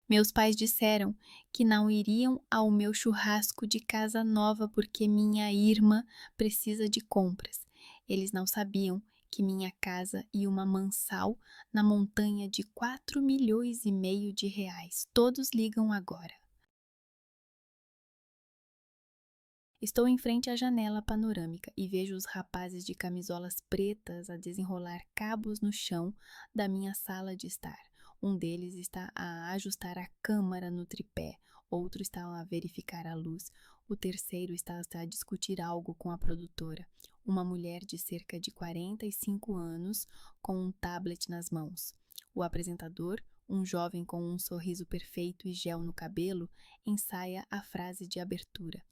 Meus pais disseram que não iriam ao meu churrasco de casa nova porque minha irmã precisa de compras. Eles não sabiam que minha casa e uma mansão na montanha de 4,5 milhões de reais. Todos ligam agora. Estou em frente à janela panorâmica e vejo os rapazes de camisolas pretas a desenrolar cabos no chão da minha sala de estar. Um deles está a ajustar a câmara no tripé, outro está a verificar a luz, o terceiro está a discutir algo com a produtora. Uma mulher de cerca de 45 anos com um tablet nas mãos. O apresentador, um jovem com um sorriso perfeito e gel no cabelo, ensaia a frase de abertura.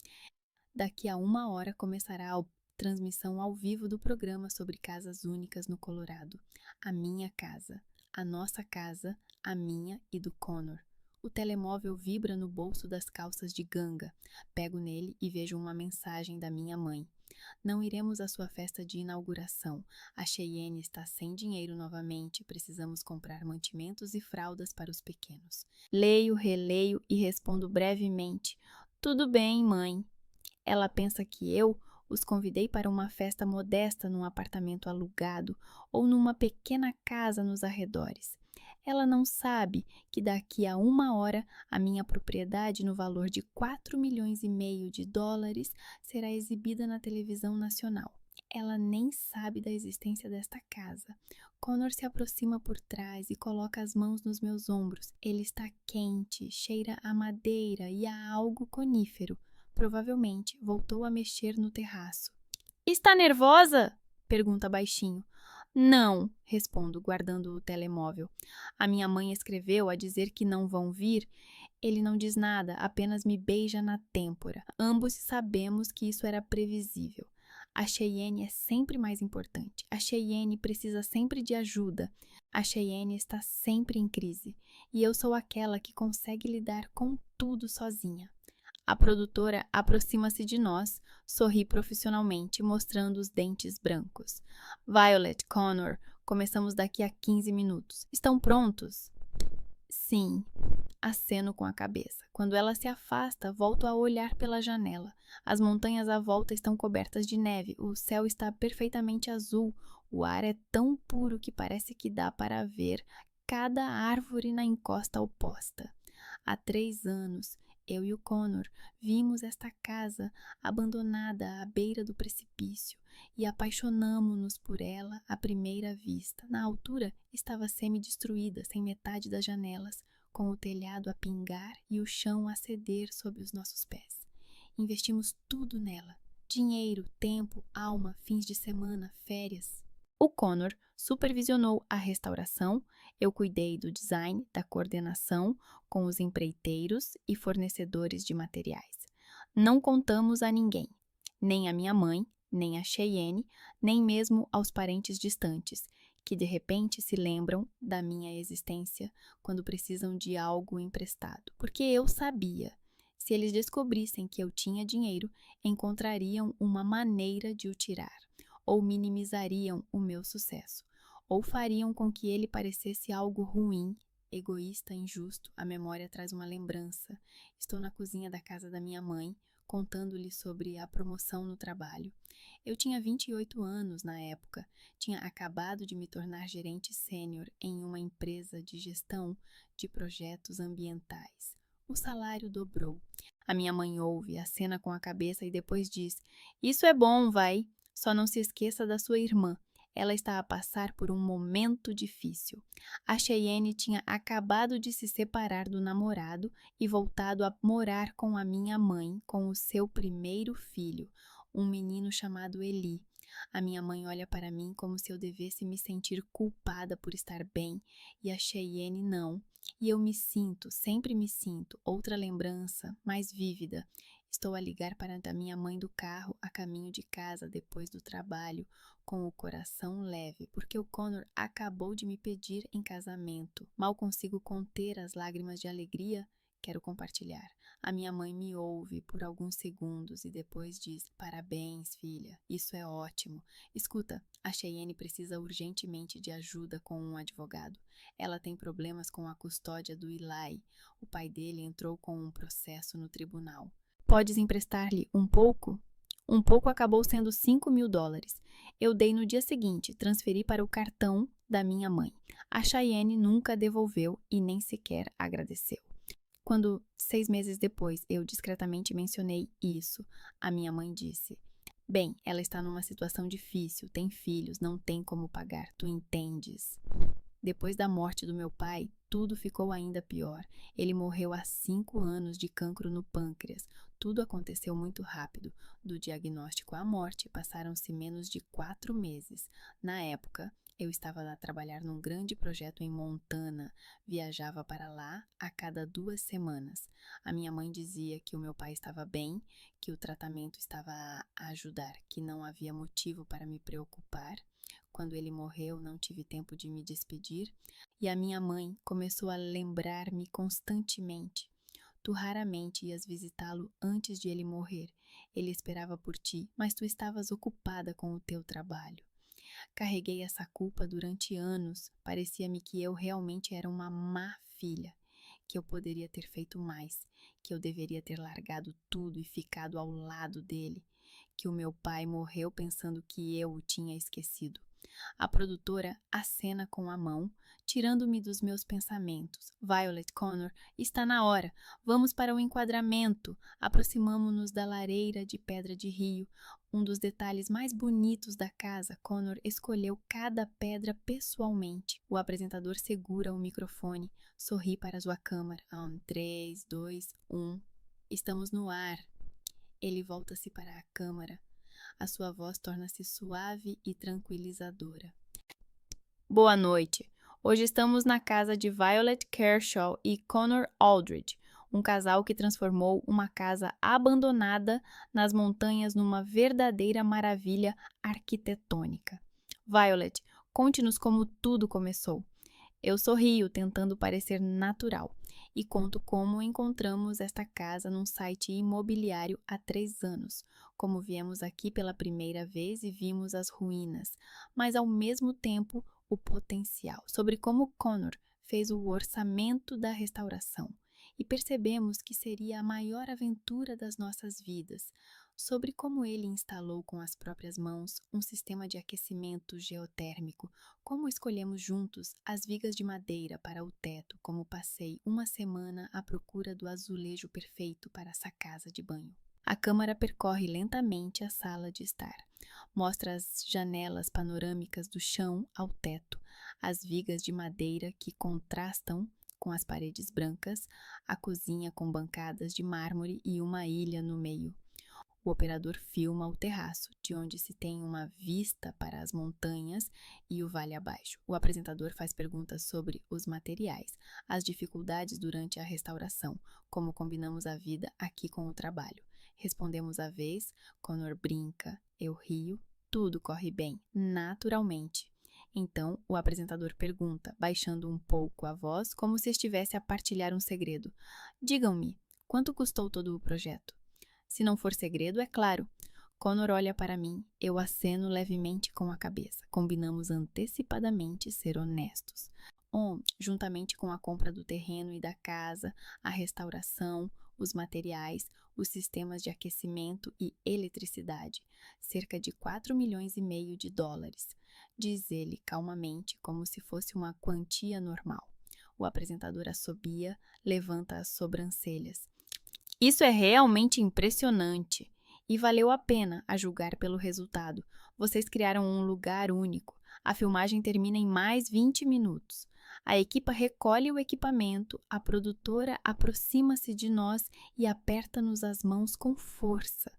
Daqui a 1 hora começará a transmissão ao vivo do programa sobre casas únicas no Colorado. A minha casa, a nossa casa, a minha e do Connor. O telemóvel vibra no bolso das calças de ganga. Pego nele e vejo uma mensagem da minha mãe. Não iremos à sua festa de inauguração. A Cheyenne está sem dinheiro novamente. Precisamos comprar mantimentos e fraldas para os pequenos. Leio, releio e respondo brevemente. Tudo bem, mãe. Ela pensa que eu os convidei para uma festa modesta num apartamento alugado ou numa pequena casa nos arredores. Ela não sabe que daqui a 1 hora a minha propriedade no valor de 4,5 milhões de dólares será exibida na televisão nacional. Ela nem sabe da existência desta casa. Connor se aproxima por trás e coloca as mãos nos meus ombros. Ele está quente, cheira a madeira e a algo conífero. Provavelmente voltou a mexer no terraço. Está nervosa? Pergunta baixinho. Não, respondo, guardando o telemóvel. A minha mãe escreveu a dizer que não vão vir. Ele não diz nada, apenas me beija na têmpora. Ambos sabemos que isso era previsível. A Cheyenne é sempre mais importante. A Cheyenne precisa sempre de ajuda. A Cheyenne está sempre em crise. E eu sou aquela que consegue lidar com tudo sozinha. A produtora aproxima-se de nós, sorri profissionalmente, mostrando os dentes brancos. Violet, Connor, começamos daqui a 15 minutos. Estão prontos? Sim, aceno com a cabeça. Quando ela se afasta, volto a olhar pela janela. As montanhas à volta estão cobertas de neve, o céu está perfeitamente azul, o ar é tão puro que parece que dá para ver cada árvore na encosta oposta. Há 3 anos, eu e o Connor vimos esta casa abandonada à beira do precipício e apaixonamo-nos por ela à primeira vista. Na altura, estava semi-destruída, sem metade das janelas, com o telhado a pingar e o chão a ceder sob os nossos pés. Investimos tudo nela: dinheiro, tempo, alma, fins de semana, férias. O Connor supervisionou a restauração, eu cuidei do design, da coordenação com os empreiteiros e fornecedores de materiais. Não contamos a ninguém, nem a minha mãe, nem a Cheyenne, nem mesmo aos parentes distantes, que de repente se lembram da minha existência quando precisam de algo emprestado. Porque eu sabia, se eles descobrissem que eu tinha dinheiro, encontrariam uma maneira de o tirar, ou minimizariam o meu sucesso, ou fariam com que ele parecesse algo ruim, egoísta, injusto. A memória traz uma lembrança. Estou na cozinha da casa da minha mãe, contando-lhe sobre a promoção no trabalho. Eu tinha 28 anos na época, tinha acabado de me tornar gerente sênior em uma empresa de gestão de projetos ambientais. O salário dobrou. A minha mãe ouve, acena com a cabeça e depois diz: "Isso é bom, vai. Só não se esqueça da sua irmã. Ela está a passar por um momento difícil." A Cheyenne tinha acabado de se separar do namorado e voltado a morar com a minha mãe, com o seu primeiro filho, um menino chamado Eli. A minha mãe olha para mim como se eu devesse me sentir culpada por estar bem, e a Cheyenne não. E eu me sinto, sempre me sinto, outra lembrança, mais vívida. Estou a ligar para a minha mãe do carro a caminho de casa depois do trabalho, com o coração leve, porque o Connor acabou de me pedir em casamento. Mal consigo conter as lágrimas de alegria. quero compartilhar. A minha mãe me ouve por alguns segundos e depois diz: parabéns, filha, isso é ótimo. Escuta, a Cheyenne precisa urgentemente de ajuda com um advogado. Ela tem problemas com a custódia do Eli. O pai dele entrou com um processo no tribunal. Podes emprestar-lhe um pouco? Um pouco acabou sendo $5.000. Eu dei no dia seguinte, transferi para o cartão da minha mãe. A Cheyenne nunca devolveu e nem sequer agradeceu. Quando, 6 meses depois, eu discretamente mencionei isso, a minha mãe disse: bem, ela está numa situação difícil, tem filhos, não tem como pagar, tu entendes? Depois da morte do meu pai, tudo ficou ainda pior. Ele morreu há 5 anos de cancro no pâncreas. Tudo aconteceu muito rápido. Do diagnóstico à morte, passaram-se menos de 4 meses. Na época, eu estava a trabalhar num grande projeto em Montana. Viajava para lá a cada 2 semanas. A minha mãe dizia que o meu pai estava bem, que o tratamento estava a ajudar, que não havia motivo para me preocupar. Quando ele morreu, não tive tempo de me despedir, e a minha mãe começou a lembrar-me constantemente. Tu raramente ias visitá-lo antes de ele morrer. Ele esperava por ti, mas tu estavas ocupada com o teu trabalho. Carreguei essa culpa durante anos. Parecia-me que eu realmente era uma má filha, que eu poderia ter feito mais, que eu deveria ter largado tudo e ficado ao lado dele, que o meu pai morreu pensando que eu o tinha esquecido. A produtora acena com a mão, tirando-me dos meus pensamentos. Violet, Connor, está na hora. Vamos para o enquadramento. Aproximamo-nos da lareira de pedra de rio. Um dos detalhes mais bonitos da casa, Connor escolheu cada pedra pessoalmente. O apresentador segura o microfone, sorri para sua câmera. 3, 2, 1. Estamos no ar. Ele volta-se para a câmara. A sua voz torna-se suave e tranquilizadora. Boa noite. Hoje estamos na casa de Violet Kershaw e Connor Aldridge, um casal que transformou uma casa abandonada nas montanhas numa verdadeira maravilha arquitetônica. Violet, conte-nos como tudo começou. Eu sorrio, tentando parecer natural, e conto como encontramos esta casa num site imobiliário há 3 anos, como viemos aqui pela primeira vez e vimos as ruínas, mas ao mesmo tempo o potencial, sobre como Connor fez o orçamento da restauração, e percebemos que seria a maior aventura das nossas vidas, sobre como ele instalou com as próprias mãos um sistema de aquecimento geotérmico, como escolhemos juntos as vigas de madeira para o teto, como passei uma semana à procura do azulejo perfeito para essa casa de banho. A câmara percorre lentamente a sala de estar. Mostra as janelas panorâmicas do chão ao teto, as vigas de madeira que contrastam com as paredes brancas, a cozinha com bancadas de mármore e uma ilha no meio. O operador filma o terraço, de onde se tem uma vista para as montanhas e o vale abaixo. O apresentador faz perguntas sobre os materiais, as dificuldades durante a restauração, como combinamos a vida aqui com o trabalho. Respondemos à vez, Connor brinca, eu rio, tudo corre bem, naturalmente. Então, o apresentador pergunta, baixando um pouco a voz, como se estivesse a partilhar um segredo. Digam-me, quanto custou todo o projeto? Se não for segredo, é claro. Connor olha para mim, eu aceno levemente com a cabeça. Combinamos antecipadamente ser honestos. Juntamente com a compra do terreno e da casa, a restauração, os materiais, os sistemas de aquecimento e eletricidade, cerca de 4,5 milhões de dólares, diz ele calmamente, como se fosse uma quantia normal. O apresentador assobia, levanta as sobrancelhas. Isso é realmente impressionante e valeu a pena, a julgar pelo resultado. Vocês criaram um lugar único. A filmagem termina em mais 20 minutos. A equipa recolhe o equipamento, a produtora aproxima-se de nós e aperta-nos as mãos com força.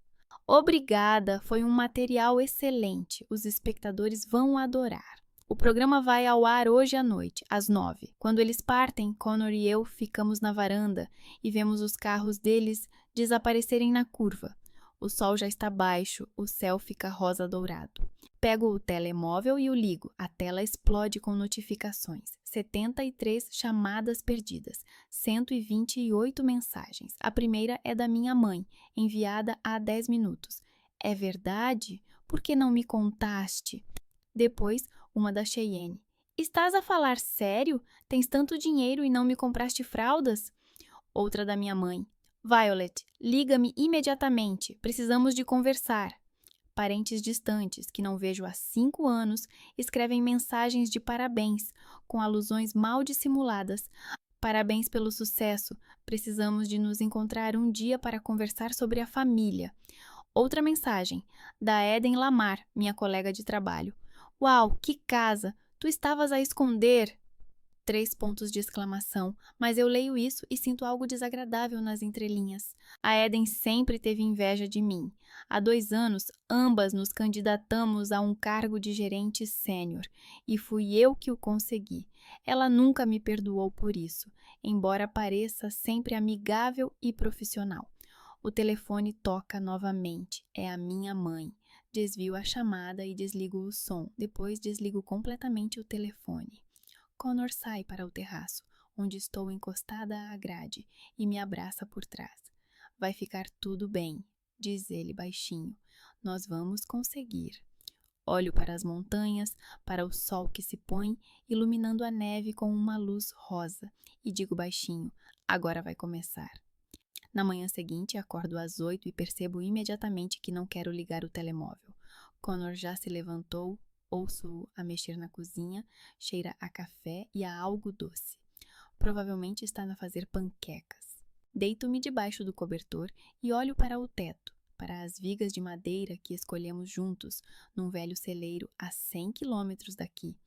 Obrigada, foi um material excelente. Os espectadores vão adorar. O programa vai ao ar hoje à noite, às 9. Quando eles partem, Connor e eu ficamos na varanda e vemos os carros deles desaparecerem na curva. O sol já está baixo, o céu fica rosa dourado. Pego o telemóvel e o ligo. A tela explode com notificações. 73 chamadas perdidas. 128 mensagens. A primeira é da minha mãe, enviada há 10 minutos. É verdade? Por que não me contaste? Depois, uma da Cheyenne. Estás a falar sério? Tens tanto dinheiro e não me compraste fraldas? Outra da minha mãe. Violet, liga-me imediatamente. Precisamos de conversar. Parentes distantes, que não vejo há 5 anos, escrevem mensagens de parabéns, com alusões mal dissimuladas. Parabéns pelo sucesso. Precisamos de nos encontrar um dia para conversar sobre a família. Outra mensagem, da Eden Lamar, minha colega de trabalho. Uau, que casa! Tu estavas a esconder? 3 pontos de exclamação, mas eu leio isso e sinto algo desagradável nas entrelinhas. A Eden sempre teve inveja de mim. Há 2 anos, ambas nos candidatamos a um cargo de gerente sênior, e fui eu que o consegui. Ela nunca me perdoou por isso, embora pareça sempre amigável e profissional. O telefone toca novamente. É a minha mãe. Desvio a chamada e desligo o som. Depois desligo completamente o telefone. Connor sai para o terraço, onde estou encostada à grade, e me abraça por trás. Vai ficar tudo bem, diz ele baixinho. Nós vamos conseguir. Olho para as montanhas, para o sol que se põe, iluminando a neve com uma luz rosa, e digo baixinho: agora vai começar. Na manhã seguinte, acordo às 8 e percebo imediatamente que não quero ligar o telemóvel. Connor já se levantou. Ouço a mexer na cozinha, cheira a café e a algo doce. Provavelmente está a fazer panquecas. Deito-me debaixo do cobertor e olho para o teto, para as vigas de madeira que escolhemos juntos, num velho celeiro a 100 quilômetros daqui.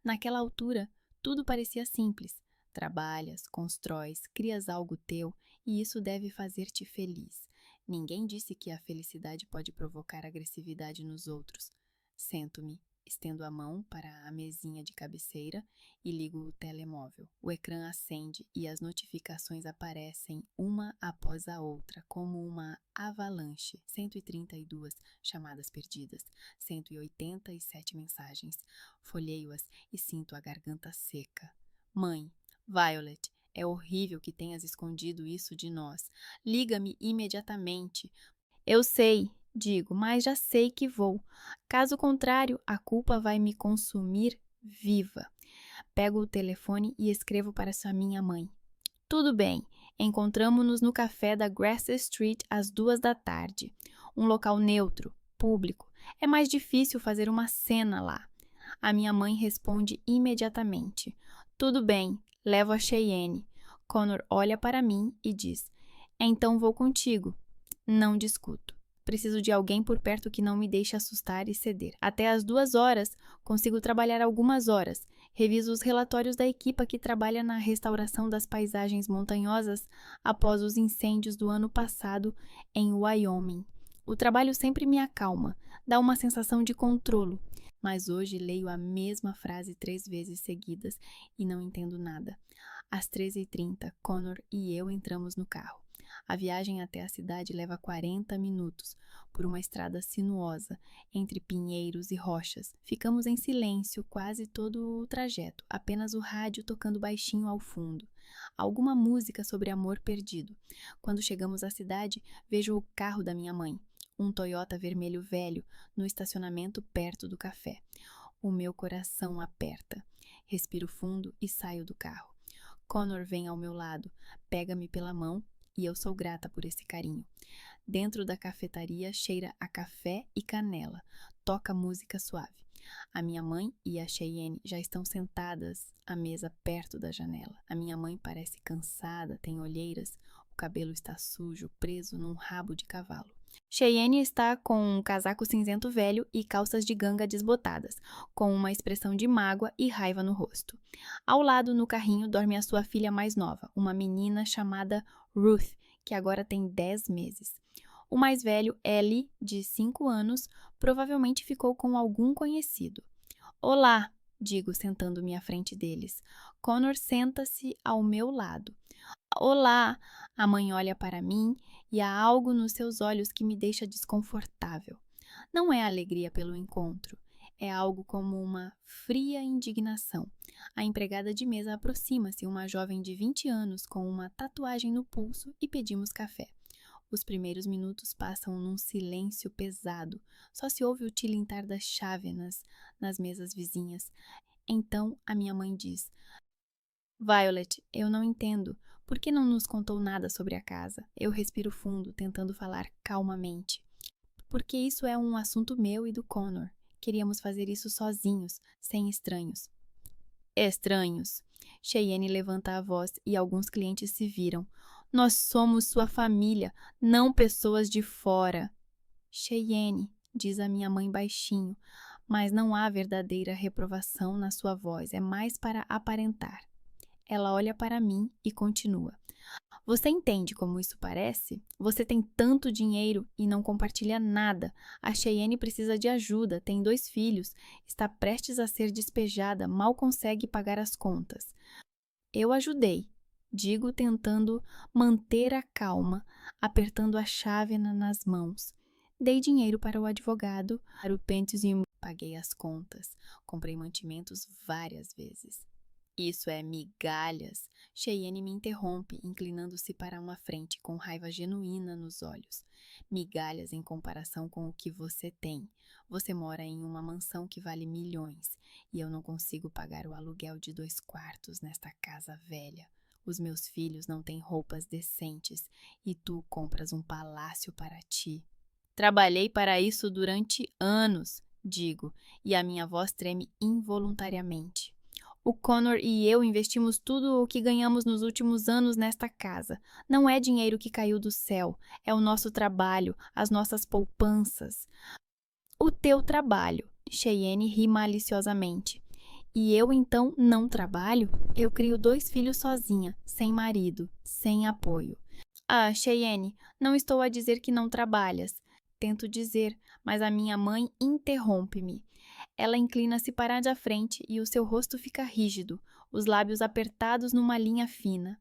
Naquela altura, tudo parecia simples. Trabalhas, constróis, crias algo teu e isso deve fazer-te feliz. Ninguém disse que a felicidade pode provocar agressividade nos outros. Sento-me. Estendo a mão para a mesinha de cabeceira e ligo o telemóvel. O ecrã acende e as notificações aparecem uma após a outra, como uma avalanche. 132 chamadas perdidas, 187 mensagens. Folheio-as e sinto a garganta seca. Mãe, Violet, é horrível que tenhas escondido isso de nós. Liga-me imediatamente. Eu sei, digo, mas já sei que vou. Caso contrário, a culpa vai me consumir viva. Pego o telefone e escrevo para sua minha mãe. Tudo bem, encontramo-nos no café da Grass Street às 2 da tarde. Um local neutro, público. É mais difícil fazer uma cena lá. A minha mãe responde imediatamente. Tudo bem, levo a Cheyenne. Connor olha para mim e diz. Então vou contigo. Não discuto. Preciso de alguém por perto que não me deixe assustar e ceder. Até às 2 horas, consigo trabalhar algumas horas. Reviso os relatórios da equipa que trabalha na restauração das paisagens montanhosas após os incêndios do ano passado em Wyoming. O trabalho sempre me acalma, dá uma sensação de controle. Mas hoje leio a mesma frase 3 vezes seguidas e não entendo nada. Às 13h30, Connor e eu entramos no carro. A viagem até a cidade leva 40 minutos, por uma estrada sinuosa, entre pinheiros e rochas. Ficamos em silêncio quase todo o trajeto, apenas o rádio tocando baixinho ao fundo. Alguma música sobre amor perdido. Quando chegamos à cidade, vejo o carro da minha mãe, um Toyota vermelho velho, no estacionamento perto do café. O meu coração aperta. Respiro fundo e saio do carro. Connor vem ao meu lado, pega-me pela mão e eu sou grata por esse carinho. Dentro da cafetaria cheira a café e canela. Toca música suave. A minha mãe e a Cheyenne já estão sentadas à mesa perto da janela. A minha mãe parece cansada, tem olheiras, o cabelo está sujo, preso num rabo de cavalo. Cheyenne está com um casaco cinzento velho e calças de ganga desbotadas, com uma expressão de mágoa e raiva no rosto. Ao lado, no carrinho, dorme a sua filha mais nova, uma menina chamada Ruth, que agora tem 10 meses. O mais velho, Ellie, de 5 anos, provavelmente ficou com algum conhecido. Olá, digo, sentando-me à frente deles. Connor senta-se ao meu lado. Olá, A mãe olha para mim e há algo nos seus olhos que me deixa desconfortável. Não é alegria pelo encontro, é algo como uma fria indignação. A empregada de mesa aproxima-se, uma jovem de 20 anos com uma tatuagem no pulso, e pedimos café. Os primeiros minutos passam num silêncio pesado. Só se ouve o tilintar das chávenas nas mesas vizinhas. Então a minha mãe diz: Violet, eu não entendo. Por que não nos contou nada sobre a casa? Eu respiro fundo, tentando falar calmamente. Porque isso é um assunto meu e do Connor. Queríamos fazer isso sozinhos, sem estranhos. Estranhos. Cheyenne levanta a voz e alguns clientes se viram. Nós somos sua família, não pessoas de fora. Cheyenne, diz a minha mãe baixinho, mas não há verdadeira reprovação na sua voz, é mais para aparentar. Ela olha para mim e continua. Você entende como isso parece? Você tem tanto dinheiro e não compartilha nada. A Cheyenne precisa de ajuda, tem 2 filhos, está prestes a ser despejada, mal consegue pagar as contas. Eu ajudei, digo tentando manter a calma, apertando a chávena nas mãos. Dei dinheiro para o advogado, para o pentes e paguei as contas. Comprei mantimentos várias vezes. Isso é migalhas. Cheyenne me interrompe, inclinando-se para uma frente com raiva genuína nos olhos. Migalhas em comparação com o que você tem. Você mora em uma mansão que vale milhões e eu não consigo pagar o aluguel de 2 quartos nesta casa velha. Os meus filhos não têm roupas decentes e tu compras um palácio para ti. Trabalhei para isso durante anos, digo, e a minha voz treme involuntariamente. O Connor e eu investimos tudo o que ganhamos nos últimos anos nesta casa. Não é dinheiro que caiu do céu, é o nosso trabalho, as nossas poupanças. O teu trabalho, Cheyenne ri maliciosamente. E eu então não trabalho? Eu crio 2 filhos sozinha, sem marido, sem apoio. Ah, Cheyenne, não estou a dizer que não trabalhas. Tento dizer, mas a minha mãe interrompe-me. Ela inclina-se para a frente e o seu rosto fica rígido, os lábios apertados numa linha fina.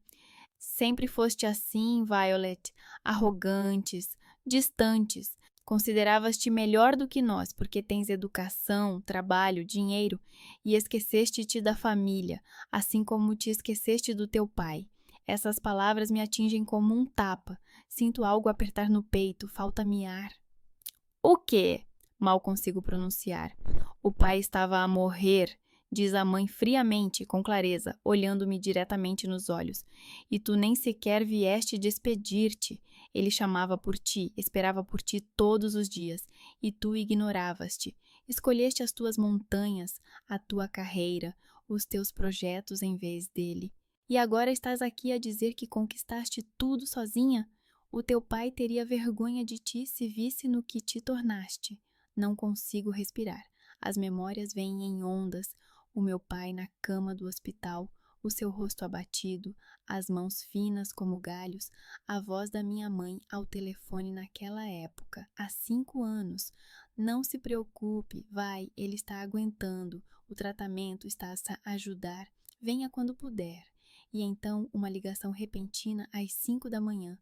Sempre foste assim, Violet, arrogantes, distantes. Consideravas-te melhor do que nós porque tens educação, trabalho, dinheiro e esqueceste-te da família, assim como te esqueceste do teu pai. Essas palavras me atingem como um tapa. Sinto algo apertar no peito, falta-me ar. O quê? Mal consigo pronunciar. O pai estava a morrer, diz a mãe friamente, com clareza, olhando-me diretamente nos olhos. E tu nem sequer vieste despedir-te. Ele chamava por ti, esperava por ti todos os dias, e tu ignoravas-te. Escolheste as tuas montanhas, a tua carreira, os teus projetos em vez dele. E agora estás aqui a dizer que conquistaste tudo sozinha? O teu pai teria vergonha de ti se visse no que te tornaste. Não consigo respirar. As memórias vêm em ondas. O meu pai na cama do hospital, o seu rosto abatido, as mãos finas como galhos, a voz da minha mãe ao telefone naquela época, há 5 anos. Não se preocupe, vai, ele está aguentando, o tratamento está a ajudar, venha quando puder. E então uma ligação repentina às 5 da manhã.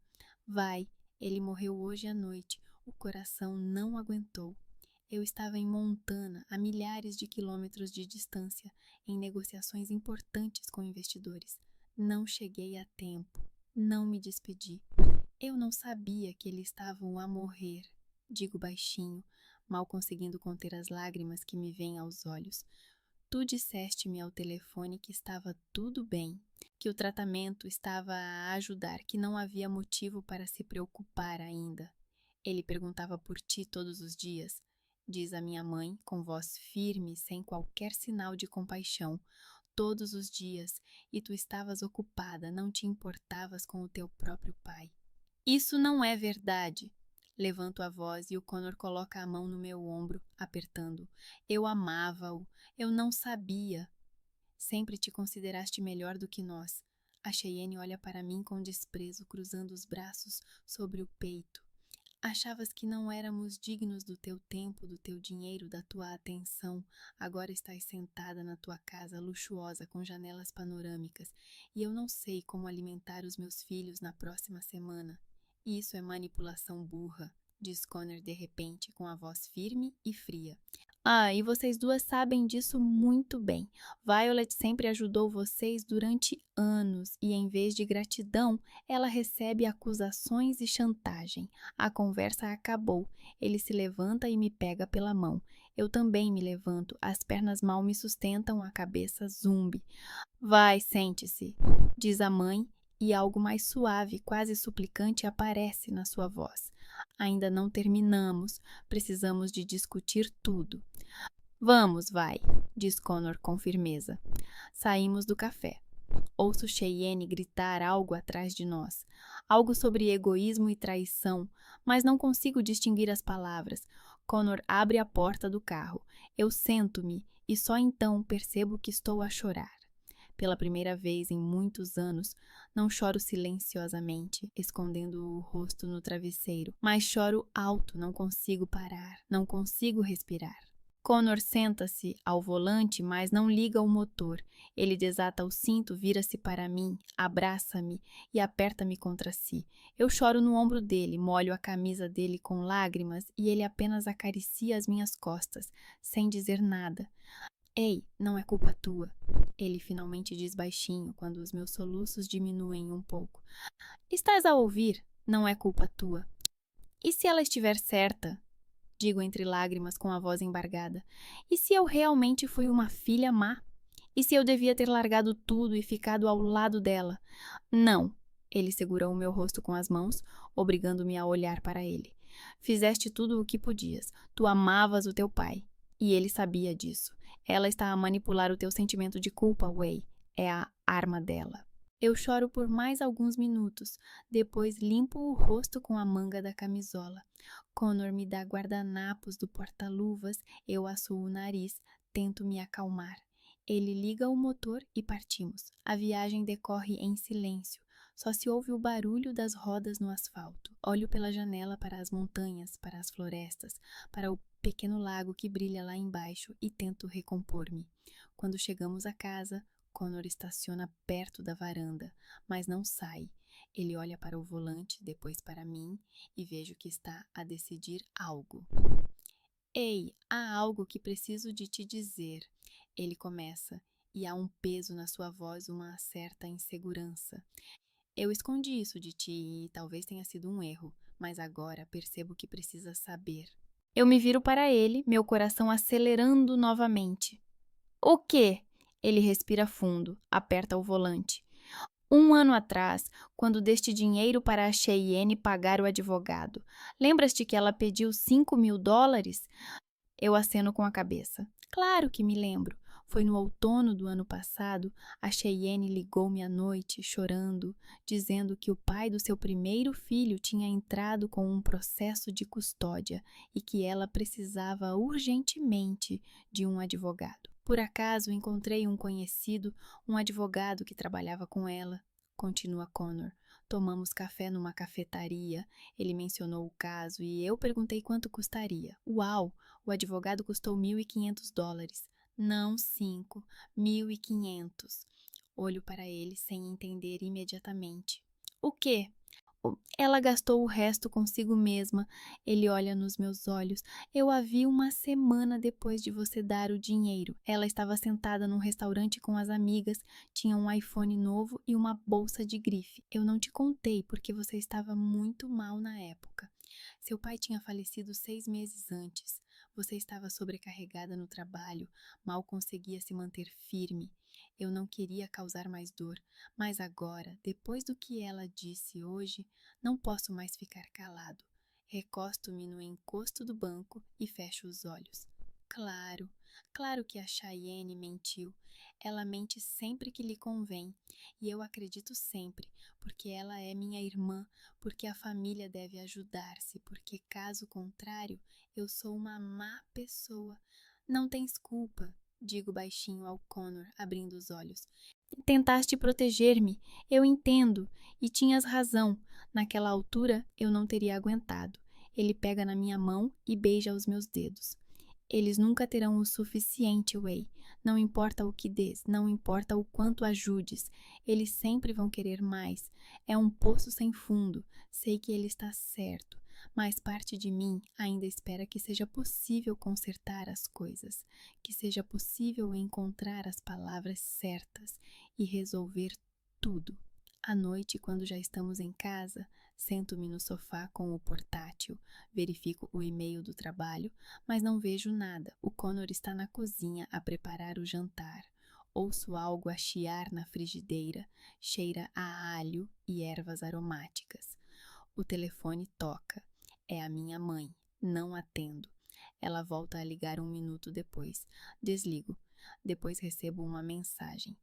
Vai, ele morreu hoje à noite, o coração não aguentou. Eu estava em Montana, a milhares de quilômetros de distância, em negociações importantes com investidores. Não cheguei a tempo, não me despedi. Eu não sabia que eles estavam a morrer, digo baixinho, mal conseguindo conter as lágrimas que me vêm aos olhos. Tu disseste-me ao telefone que estava tudo bem, que o tratamento estava a ajudar, que não havia motivo para se preocupar ainda. Ele perguntava por ti todos os dias, diz a minha mãe, com voz firme, sem qualquer sinal de compaixão. Todos os dias, e tu estavas ocupada, não te importavas com o teu próprio pai. Isso não é verdade. Levanto a voz e o Connor coloca a mão no meu ombro, apertando. Eu amava-o, eu não sabia. Sempre te consideraste melhor do que nós. A Cheyenne olha para mim com desprezo, cruzando os braços sobre o peito. Achavas que não éramos dignos do teu tempo, do teu dinheiro, da tua atenção. Agora estás sentada na tua casa luxuosa com janelas panorâmicas e eu não sei como alimentar os meus filhos na próxima semana. Isso é manipulação burra, diz Connor de repente com a voz firme e fria. Ah, e vocês duas sabem disso muito bem. Violet sempre ajudou vocês durante anos e, em vez de gratidão, ela recebe acusações e chantagem. A conversa acabou. Ele se levanta e me pega pela mão. Eu também me levanto. As pernas mal me sustentam, a cabeça zumbi. Vai, sente-se, diz a mãe, e algo mais suave, quase suplicante, aparece na sua voz. Ainda não terminamos. Precisamos de discutir tudo. Vamos, vai, diz Connor com firmeza. Saímos do café. Ouço Cheyenne gritar algo atrás de nós. Algo sobre egoísmo e traição, mas não consigo distinguir as palavras. Connor abre a porta do carro. Eu sento-me e só então percebo que estou a chorar. Pela primeira vez em muitos anos, não choro silenciosamente, escondendo o rosto no travesseiro, mas choro alto, não consigo parar, não consigo respirar. Connor senta-se ao volante, mas não liga o motor. Ele desata o cinto, vira-se para mim, abraça-me e aperta-me contra si. Eu choro no ombro dele, molho a camisa dele com lágrimas e ele apenas acaricia as minhas costas, sem dizer nada. Ei, não é culpa tua, ele finalmente diz baixinho, quando os meus soluços diminuem um pouco. Estás a ouvir? Não é culpa tua. E se ela estiver certa? Digo entre lágrimas com a voz embargada. E se eu realmente fui uma filha má? E se eu devia ter largado tudo e ficado ao lado dela? Não. Ele segurou o meu rosto com as mãos, obrigando-me a olhar para ele. Fizeste tudo o que podias. Tu amavas o teu pai. E ele sabia disso. Ela está a manipular o teu sentimento de culpa, Way. É a arma dela. Eu choro por mais alguns minutos. Depois limpo o rosto com a manga da camisola. Connor me dá guardanapos do porta-luvas. Eu assuo o nariz. Tento me acalmar. Ele liga o motor e partimos. A viagem decorre em silêncio. Só se ouve o barulho das rodas no asfalto. Olho pela janela para as montanhas, para as florestas, para o pequeno lago que brilha lá embaixo e tento recompor-me. Quando chegamos à casa, Connor estaciona perto da varanda, mas não sai. Ele olha para o volante, depois para mim, e vejo que está a decidir algo. Ei, há algo que preciso de te dizer. Ele começa, e há um peso na sua voz, uma certa insegurança. Eu escondi isso de ti e talvez tenha sido um erro, mas agora percebo que precisa saber. Eu me viro para ele, meu coração acelerando novamente. O quê? Ele respira fundo, aperta o volante. 1 ano atrás, quando deste dinheiro para a Cheyenne pagar o advogado, lembras-te que ela pediu $5.000? Eu aceno com a cabeça. Claro que me lembro. Foi no outono do ano passado, a Cheyenne ligou-me à noite, chorando, dizendo que o pai do seu primeiro filho tinha entrado com um processo de custódia e que ela precisava urgentemente de um advogado. Por acaso encontrei um conhecido, um advogado que trabalhava com ela, continua Connor. Tomamos café numa cafetaria. Ele mencionou o caso e eu perguntei quanto custaria. Uau! O advogado custou $1.500. Não 5, 1.500. Olho para ele sem entender imediatamente. O quê? Ela gastou o resto consigo mesma. Ele olha nos meus olhos. Eu a vi 1 semana depois de você dar o dinheiro. Ela estava sentada num restaurante com as amigas, tinha um iPhone novo e uma bolsa de grife. Eu não te contei porque você estava muito mal na época. Seu pai tinha falecido 6 meses antes. Você estava sobrecarregada no trabalho, mal conseguia se manter firme. Eu não queria causar mais dor, mas agora, depois do que ela disse hoje, não posso mais ficar calado. Recosto-me no encosto do banco e fecho os olhos. Claro, claro que a Cheyenne mentiu. Ela mente sempre que lhe convém. E eu acredito sempre, porque ela é minha irmã, porque a família deve ajudar-se, porque caso contrário, eu sou uma má pessoa. Não tens culpa, digo baixinho ao Connor, abrindo os olhos. Tentaste proteger-me, eu entendo, e tinhas razão. Naquela altura eu não teria aguentado. Ele pega na minha mão e beija os meus dedos. Eles nunca terão o suficiente, Wei. Não importa o que dês, não importa o quanto ajudes, eles sempre vão querer mais. É um poço sem fundo. Sei que ele está certo, mas parte de mim ainda espera que seja possível consertar as coisas, que seja possível encontrar as palavras certas e resolver tudo. À noite, quando já estamos em casa, sento-me no sofá com o portátil, verifico o e-mail do trabalho, mas não vejo nada. O Connor está na cozinha a preparar o jantar. Ouço algo a chiar na frigideira, cheira a alho e ervas aromáticas. O telefone toca. É a minha mãe. Não atendo. Ela volta a ligar 1 minuto depois. Desligo. Depois recebo uma mensagem.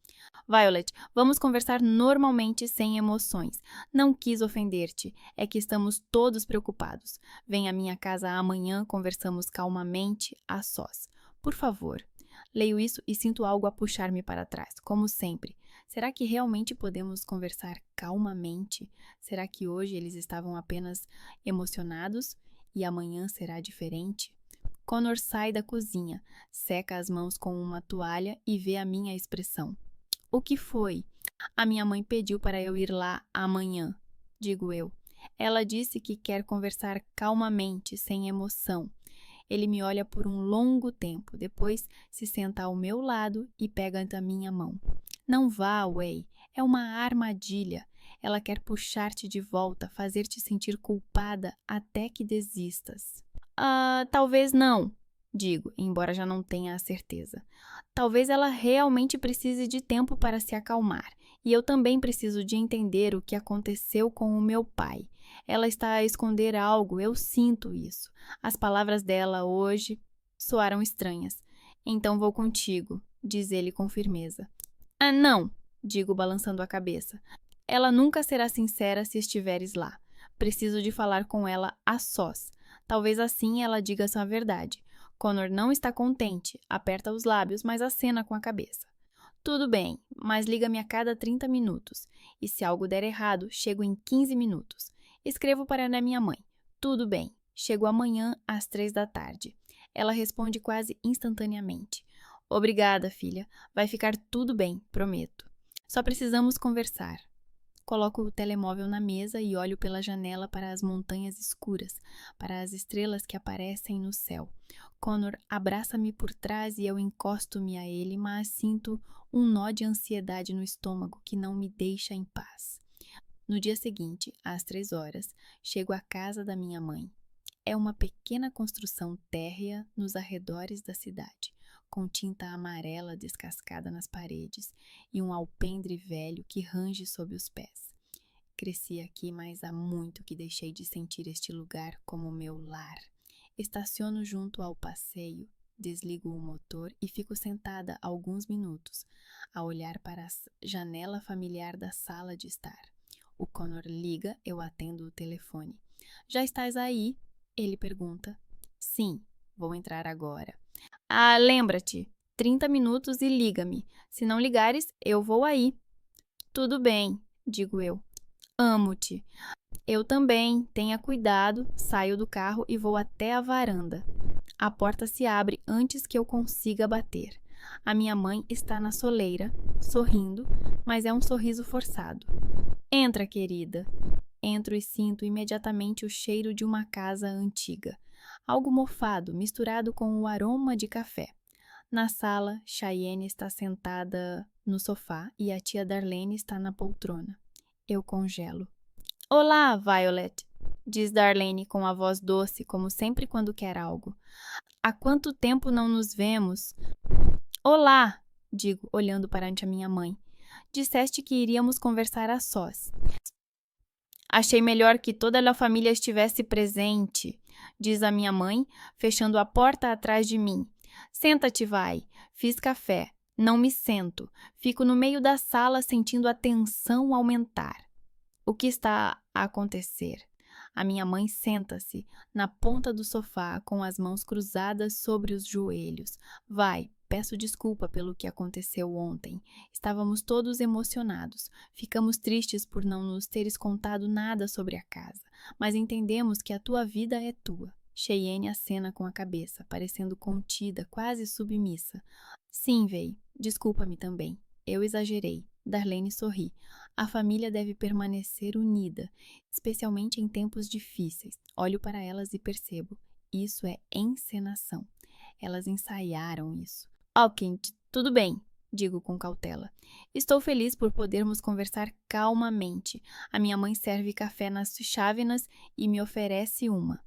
Violet, vamos conversar normalmente sem emoções. Não quis ofender-te, é que estamos todos preocupados. Vem à minha casa amanhã, conversamos calmamente, a sós. Por favor. Leio isso e sinto algo a puxar-me para trás, como sempre. Será que realmente podemos conversar calmamente? Será que hoje eles estavam apenas emocionados e amanhã será diferente? Connor sai da cozinha, seca as mãos com uma toalha e vê a minha expressão. O que foi? A minha mãe pediu para eu ir lá amanhã, digo eu. Ela disse que quer conversar calmamente, sem emoção. Ele me olha por um longo tempo, depois se senta ao meu lado e pega da minha mão. Não vá, Wei, é uma armadilha. Ela quer puxar-te de volta, fazer-te sentir culpada até que desistas. Talvez não, digo, embora já não tenha a certeza. Talvez ela realmente precise de tempo para se acalmar, e eu também preciso de entender o que aconteceu com o meu pai. Ela está a esconder algo, eu sinto isso. As palavras dela hoje soaram estranhas. Então vou contigo, diz ele com firmeza. Não, digo balançando a cabeça. Ela nunca será sincera se estiveres lá. Preciso de falar com ela a sós. Talvez assim ela diga a verdade. Connor não está contente, aperta os lábios, mas acena com a cabeça. Tudo bem, mas liga-me a cada 30 minutos. E se algo der errado, chego em 15 minutos. Escrevo para minha mãe. Tudo bem, chego amanhã às 3 da tarde. Ela responde quase instantaneamente. Obrigada, filha. Vai ficar tudo bem, prometo. Só precisamos conversar. Coloco o telemóvel na mesa e olho pela janela para as montanhas escuras, para as estrelas que aparecem no céu. Connor abraça-me por trás e eu encosto-me a ele, mas sinto um nó de ansiedade no estômago que não me deixa em paz. No dia seguinte, às 3 horas, chego à casa da minha mãe. É uma pequena construção térrea nos arredores da cidade, com tinta amarela descascada nas paredes e um alpendre velho que range sob os pés. Cresci aqui, mas há muito que deixei de sentir este lugar como meu lar. Estaciono junto ao passeio, desligo o motor e fico sentada alguns minutos, a olhar para a janela familiar da sala de estar. O Connor liga, eu atendo o telefone. Já estás aí? Ele pergunta. Sim, vou entrar agora. Lembra-te, 30 minutos e liga-me. Se não ligares, eu vou aí. Tudo bem, digo eu. Amo-te. Eu também, tenha cuidado, saio do carro e vou até a varanda. A porta se abre antes que eu consiga bater. A minha mãe está na soleira, sorrindo, mas é um sorriso forçado. Entra, querida. Entro e sinto imediatamente o cheiro de uma casa antiga. Algo mofado, misturado com o aroma de café. Na sala, Cheyenne está sentada no sofá e a tia Darlene está na poltrona. Eu congelo. Olá, Violet, diz Darlene com a voz doce, como sempre quando quer algo. Há quanto tempo não nos vemos? Olá, digo, olhando para a minha mãe. Disseste que iríamos conversar a sós. Achei melhor que toda a família estivesse presente, diz a minha mãe, fechando a porta atrás de mim. Senta-te, vai. Fiz café. Não me sento. Fico no meio da sala sentindo a tensão aumentar. O que está a acontecer? A minha mãe senta-se na ponta do sofá com as mãos cruzadas sobre os joelhos. Vai, Peço desculpa pelo que aconteceu ontem. Estávamos todos emocionados. Ficamos tristes por não nos teres contado nada sobre a casa, mas entendemos que a tua vida é tua. Cheyenne acena com a cabeça, parecendo contida, quase submissa. Sim, Vei. Desculpa-me também. Eu exagerei. Darlene sorri. A família deve permanecer unida, especialmente em tempos difíceis. Olho para elas e percebo. Isso é encenação. Elas ensaiaram isso. Ok, tudo bem, digo com cautela. Estou feliz por podermos conversar calmamente. A minha mãe serve café nas chávenas e me oferece uma.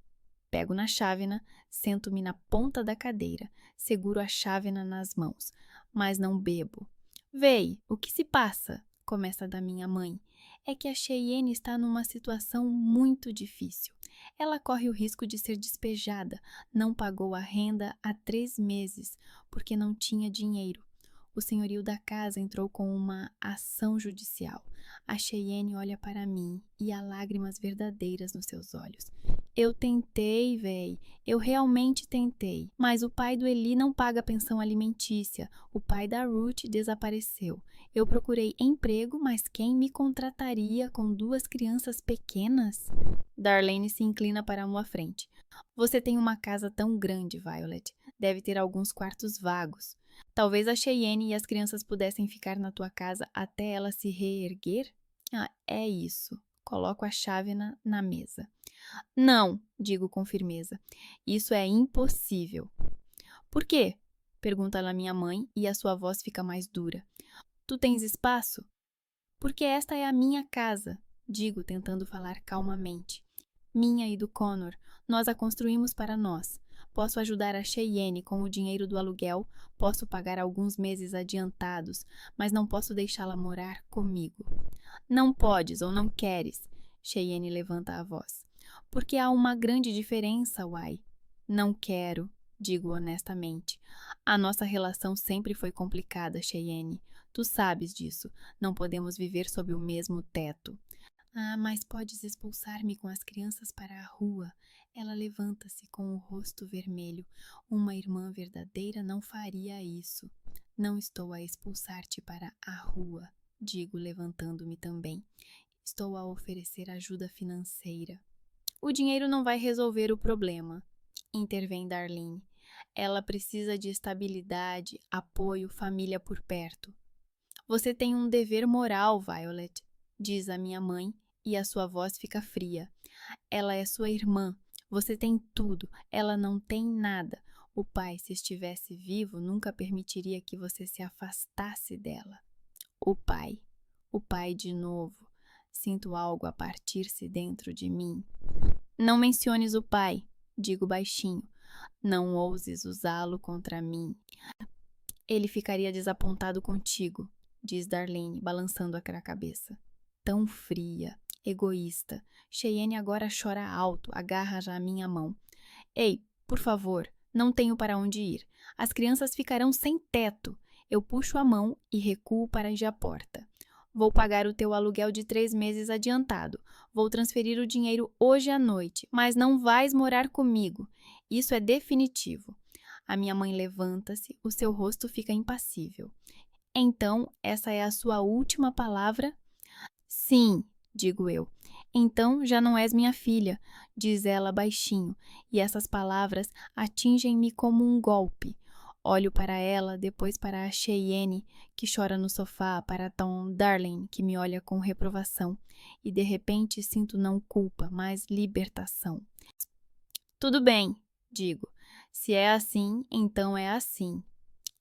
Pego na chávena, sento-me na ponta da cadeira, seguro a chávena nas mãos, mas não bebo. Vei, o que se passa? Começa da minha mãe. É que a Cheyenne está numa situação muito difícil. Ela corre o risco de ser despejada. Não pagou a renda há 3 meses, porque não tinha dinheiro. O senhorio da casa entrou com uma ação judicial. A Cheyenne olha para mim e há lágrimas verdadeiras nos seus olhos. Eu tentei, véi. Eu realmente tentei. Mas o pai do Eli não paga pensão alimentícia. O pai da Ruth desapareceu. Eu procurei emprego, mas quem me contrataria com 2 crianças pequenas? Darlene se inclina para a minha frente. Você tem uma casa tão grande, Violet. Deve ter alguns quartos vagos. Talvez a Cheyenne e as crianças pudessem ficar na tua casa até ela se reerguer? Ah, é isso. Coloco a chávena na mesa. Não, digo com firmeza. Isso é impossível. Por quê? Pergunta ela minha mãe e a sua voz fica mais dura. Tu tens espaço? Porque esta é a minha casa, digo tentando falar calmamente. Minha e do Connor, nós a construímos para nós. Posso ajudar a Cheyenne com o dinheiro do aluguel, posso pagar alguns meses adiantados, mas não posso deixá-la morar comigo. Não podes ou não queres, Cheyenne levanta a voz. Porque há uma grande diferença, Uai. Não quero, digo honestamente. A nossa relação sempre foi complicada, Cheyenne. Tu sabes disso. Não podemos viver sob o mesmo teto. Ah, mas podes expulsar-me com as crianças para a rua. Ela levanta-se com o rosto vermelho. Uma irmã verdadeira não faria isso. Não estou a expulsar-te para a rua, digo levantando-me também. Estou a oferecer ajuda financeira. O dinheiro não vai resolver o problema, intervém Darlene. Ela precisa de estabilidade, apoio, família por perto. Você tem um dever moral, Violet, diz a minha mãe, e a sua voz fica fria. Ela é sua irmã. Você tem tudo. Ela não tem nada. O pai, se estivesse vivo, nunca permitiria que você se afastasse dela. O pai de novo. Sinto algo a partir-se dentro de mim. Não menciones o pai, digo baixinho. Não ouses usá-lo contra mim. Ele ficaria desapontado contigo, diz Darlene, balançando a cabeça. Tão fria, egoísta. Cheyenne agora chora alto, agarra já a minha mão. Ei, por favor, não tenho para onde ir. As crianças ficarão sem teto. Eu puxo a mão e recuo para a porta. Vou pagar o teu aluguel de 3 meses adiantado. Vou transferir o dinheiro hoje à noite, mas não vais morar comigo. Isso é definitivo. A minha mãe levanta-se, o seu rosto fica impassível. Então, essa é a sua última palavra? Sim, digo eu. Então já não és minha filha, diz ela baixinho, e essas palavras atingem-me como um golpe. Olho para ela, depois para a Cheyenne, que chora no sofá, para Tom Darlene, que me olha com reprovação, e de repente sinto não culpa, mas libertação. Tudo bem, digo. Se é assim, então é assim.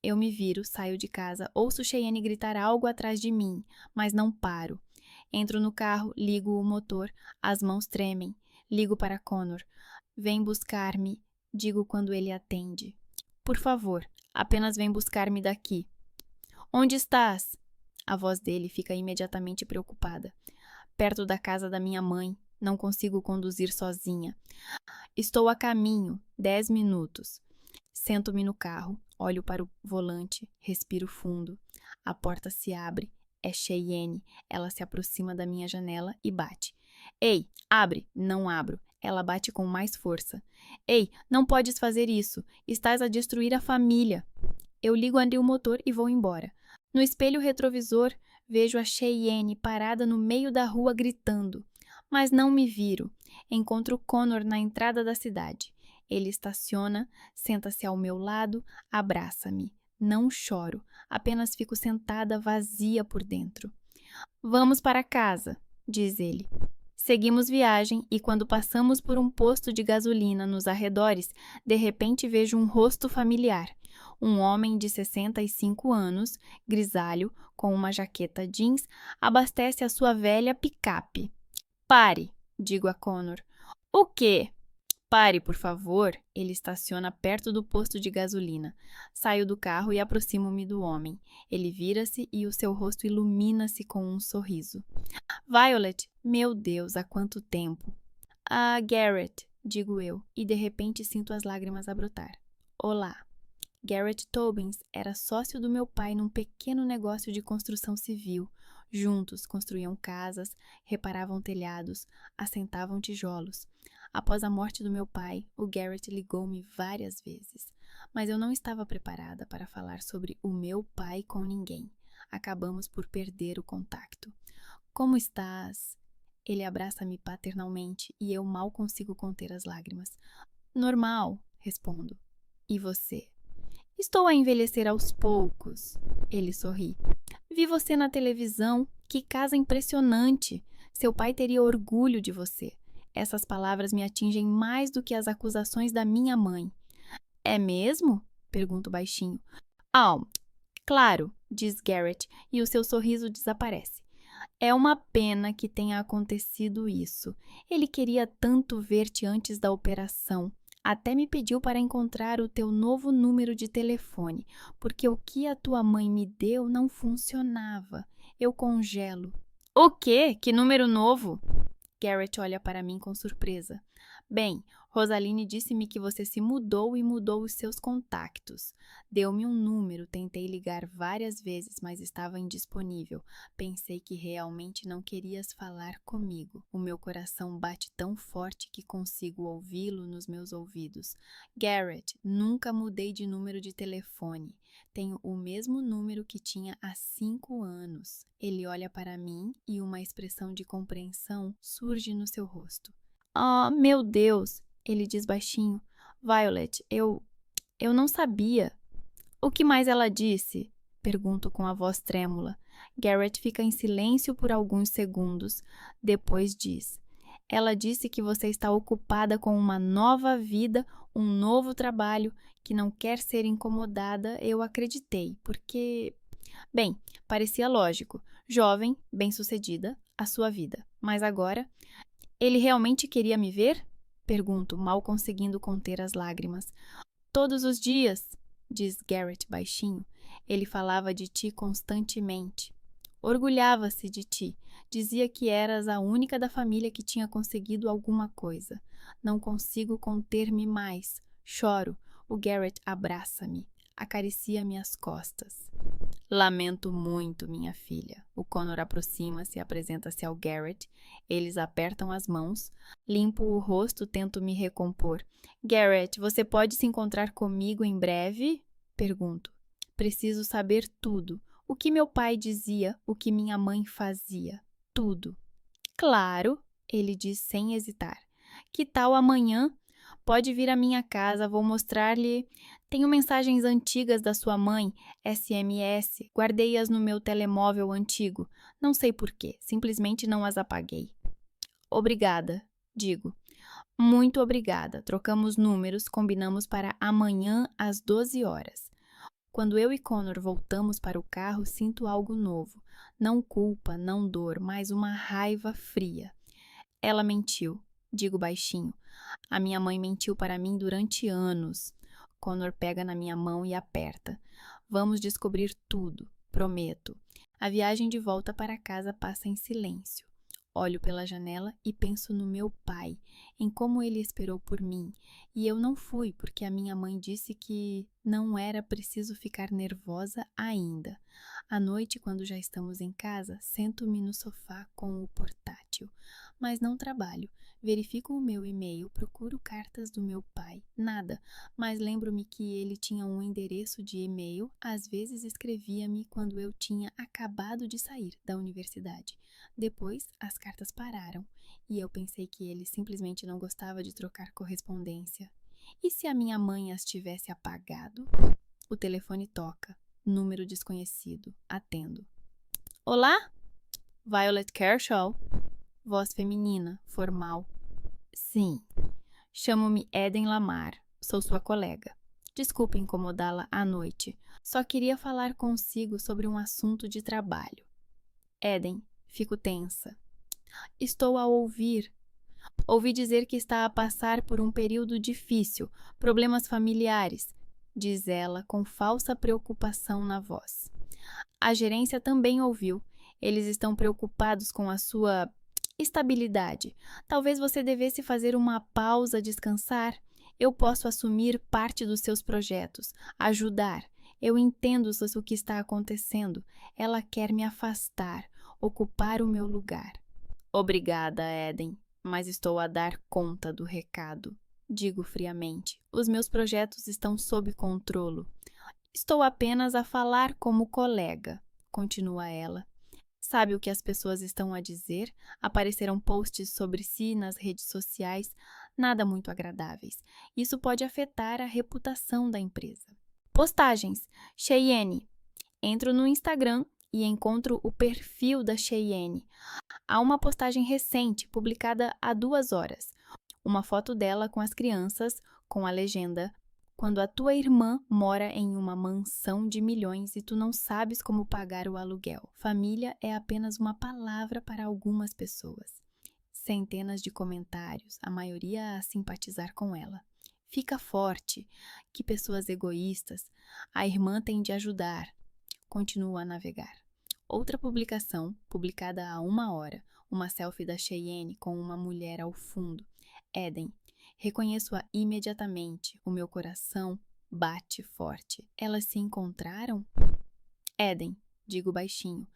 Eu me viro, saio de casa, ouço Cheyenne gritar algo atrás de mim, mas não paro. Entro no carro, ligo o motor, as mãos tremem. Ligo para Connor. Vem buscar-me, digo quando ele atende. Por favor, apenas vem buscar-me daqui. Onde estás? A voz dele fica imediatamente preocupada. Perto da casa da minha mãe. Não consigo conduzir sozinha. Estou a caminho, 10 minutos. Sento-me no carro, olho para o volante, respiro fundo. A porta se abre. É Cheyenne. Ela se aproxima da minha janela e bate. Ei, abre! Não abro. Ela bate com mais força. Ei, não podes fazer isso. Estás a destruir a família. Eu ligo o motor e vou embora. No espelho retrovisor, vejo a Cheyenne parada no meio da rua gritando. Mas não me viro. Encontro Connor na entrada da cidade. Ele estaciona, senta-se ao meu lado, abraça-me. Não choro, apenas fico sentada vazia por dentro. Vamos para casa, diz ele. Seguimos viagem e quando passamos por um posto de gasolina nos arredores, de repente vejo um rosto familiar. Um homem de 65 anos, grisalho, com uma jaqueta jeans, abastece a sua velha picape. Pare, digo a Connor. O quê? Pare, por favor. Ele estaciona perto do posto de gasolina. Saio do carro e aproximo-me do homem. Ele vira-se e o seu rosto ilumina-se com um sorriso. Violet, meu Deus, há quanto tempo? Ah, Garrett, digo eu, e de repente sinto as lágrimas a brotar. Olá. Garrett Tobins era sócio do meu pai num pequeno negócio de construção civil. Juntos construíam casas, reparavam telhados, assentavam tijolos. Após a morte do meu pai, o Garrett ligou-me várias vezes, mas eu não estava preparada para falar sobre o meu pai com ninguém. Acabamos por perder o contato. Como estás? Ele abraça-me paternalmente e eu mal consigo conter as lágrimas. Normal, respondo. E você? Estou a envelhecer aos poucos. Ele sorri. Vi você na televisão. Que casa impressionante! Seu pai teria orgulho de você. Essas palavras me atingem mais do que as acusações da minha mãe. É mesmo? Pergunto baixinho. Ah, claro, diz Garrett, e o seu sorriso desaparece. É uma pena que tenha acontecido isso. Ele queria tanto ver-te antes da operação. Até me pediu para encontrar o teu novo número de telefone, porque o que a tua mãe me deu não funcionava. Eu congelo. O quê? Que número novo? Garrett olha para mim com surpresa. Bem, Rosaline disse-me que você se mudou e mudou os seus contactos. Deu-me um número, tentei ligar várias vezes, mas estava indisponível. Pensei que realmente não querias falar comigo. O meu coração bate tão forte que consigo ouvi-lo nos meus ouvidos. Garrett, nunca mudei de número de telefone. Tenho o mesmo número que tinha há 5 anos. Ele olha para mim e uma expressão de compreensão surge no seu rosto. Ah, meu Deus! Ele diz baixinho. Violet, eu não sabia. O que mais ela disse? Pergunto com a voz trêmula. Garrett fica em silêncio por alguns segundos. Depois diz. Ela disse que você está ocupada com uma nova vida, um novo trabalho, que não quer ser incomodada. Eu acreditei, porque... Bem, parecia lógico. Jovem, bem-sucedida, a sua vida. Mas agora... Ele realmente queria me ver? Pergunto, mal conseguindo conter as lágrimas. Todos os dias, diz Garrett baixinho. Ele falava de ti constantemente. Orgulhava-se de ti. Dizia que eras a única da família que tinha conseguido alguma coisa. Não consigo conter-me mais. Choro. O Garrett abraça-me. Acaricia-me as costas. Lamento muito, minha filha. O Connor aproxima-se e apresenta-se ao Garrett. Eles apertam as mãos. Limpo o rosto, tento me recompor. Garrett, você pode se encontrar comigo em breve? Pergunto. Preciso saber tudo. O que meu pai dizia, o que minha mãe fazia. Tudo. Claro, ele diz sem hesitar. Que tal amanhã? Pode vir à minha casa, vou mostrar-lhe... Tenho mensagens antigas da sua mãe, SMS, guardei-as no meu telemóvel antigo. Não sei porquê, simplesmente não as apaguei. Obrigada, digo. Muito obrigada. Trocamos números, combinamos para amanhã às 12 horas. Quando eu e Connor voltamos para o carro, sinto algo novo. Não culpa, não dor, mas uma raiva fria. Ela mentiu, digo baixinho. A minha mãe mentiu para mim durante anos. Connor pega na minha mão e aperta. Vamos descobrir tudo, prometo. A viagem de volta para casa passa em silêncio. Olho pela janela e penso no meu pai, em como ele esperou por mim. E eu não fui, porque a minha mãe disse que não era preciso ficar nervosa ainda. À noite, quando já estamos em casa, sento-me no sofá com o portátil. Mas não trabalho. Verifico o meu e-mail, procuro cartas do meu pai. Nada, mas lembro-me que ele tinha um endereço de e-mail. Às vezes escrevia-me quando eu tinha acabado de sair da universidade. Depois, as cartas pararam e eu pensei que ele simplesmente não gostava de trocar correspondência. E se a minha mãe as tivesse apagado? O telefone toca. Número desconhecido. Atendo. Olá? Violet Kershaw? Voz feminina, formal. Sim. Chamo-me Eden Lamar. Sou sua colega. Desculpe incomodá-la à noite. Só queria falar consigo sobre um assunto de trabalho. Eden, fico tensa. Estou a ouvir. Ouvi dizer que está a passar por um período difícil, problemas familiares, diz ela com falsa preocupação na voz. A gerência também ouviu. Eles estão preocupados com a sua estabilidade. Talvez você devesse fazer uma pausa, descansar. Eu posso assumir parte dos seus projetos, ajudar. Eu entendo o que está acontecendo. Ela quer me afastar, ocupar o meu lugar. Obrigada, Eden, mas estou a dar conta do recado. Digo friamente. Os meus projetos estão sob controlo. Estou apenas a falar como colega, continua ela. Sabe o que as pessoas estão a dizer? Aparecerão posts sobre si nas redes sociais, nada muito agradáveis. Isso pode afetar a reputação da empresa. Postagens. Cheyenne. Entro no Instagram e encontro o perfil da Cheyenne. Há uma postagem recente, publicada há 2 horas. Uma foto dela com as crianças, com a legenda: quando a tua irmã mora em uma mansão de milhões e tu não sabes como pagar o aluguel. Família é apenas uma palavra para algumas pessoas. Centenas de comentários, a maioria a simpatizar com ela. Fica forte. Que pessoas egoístas. A irmã tem de ajudar. Continua a navegar. Outra publicação, publicada há 1 hora. Uma selfie da Cheyenne com uma mulher ao fundo. Eden. Reconheço-a imediatamente. O meu coração bate forte. Elas se encontraram? Eden, digo baixinho.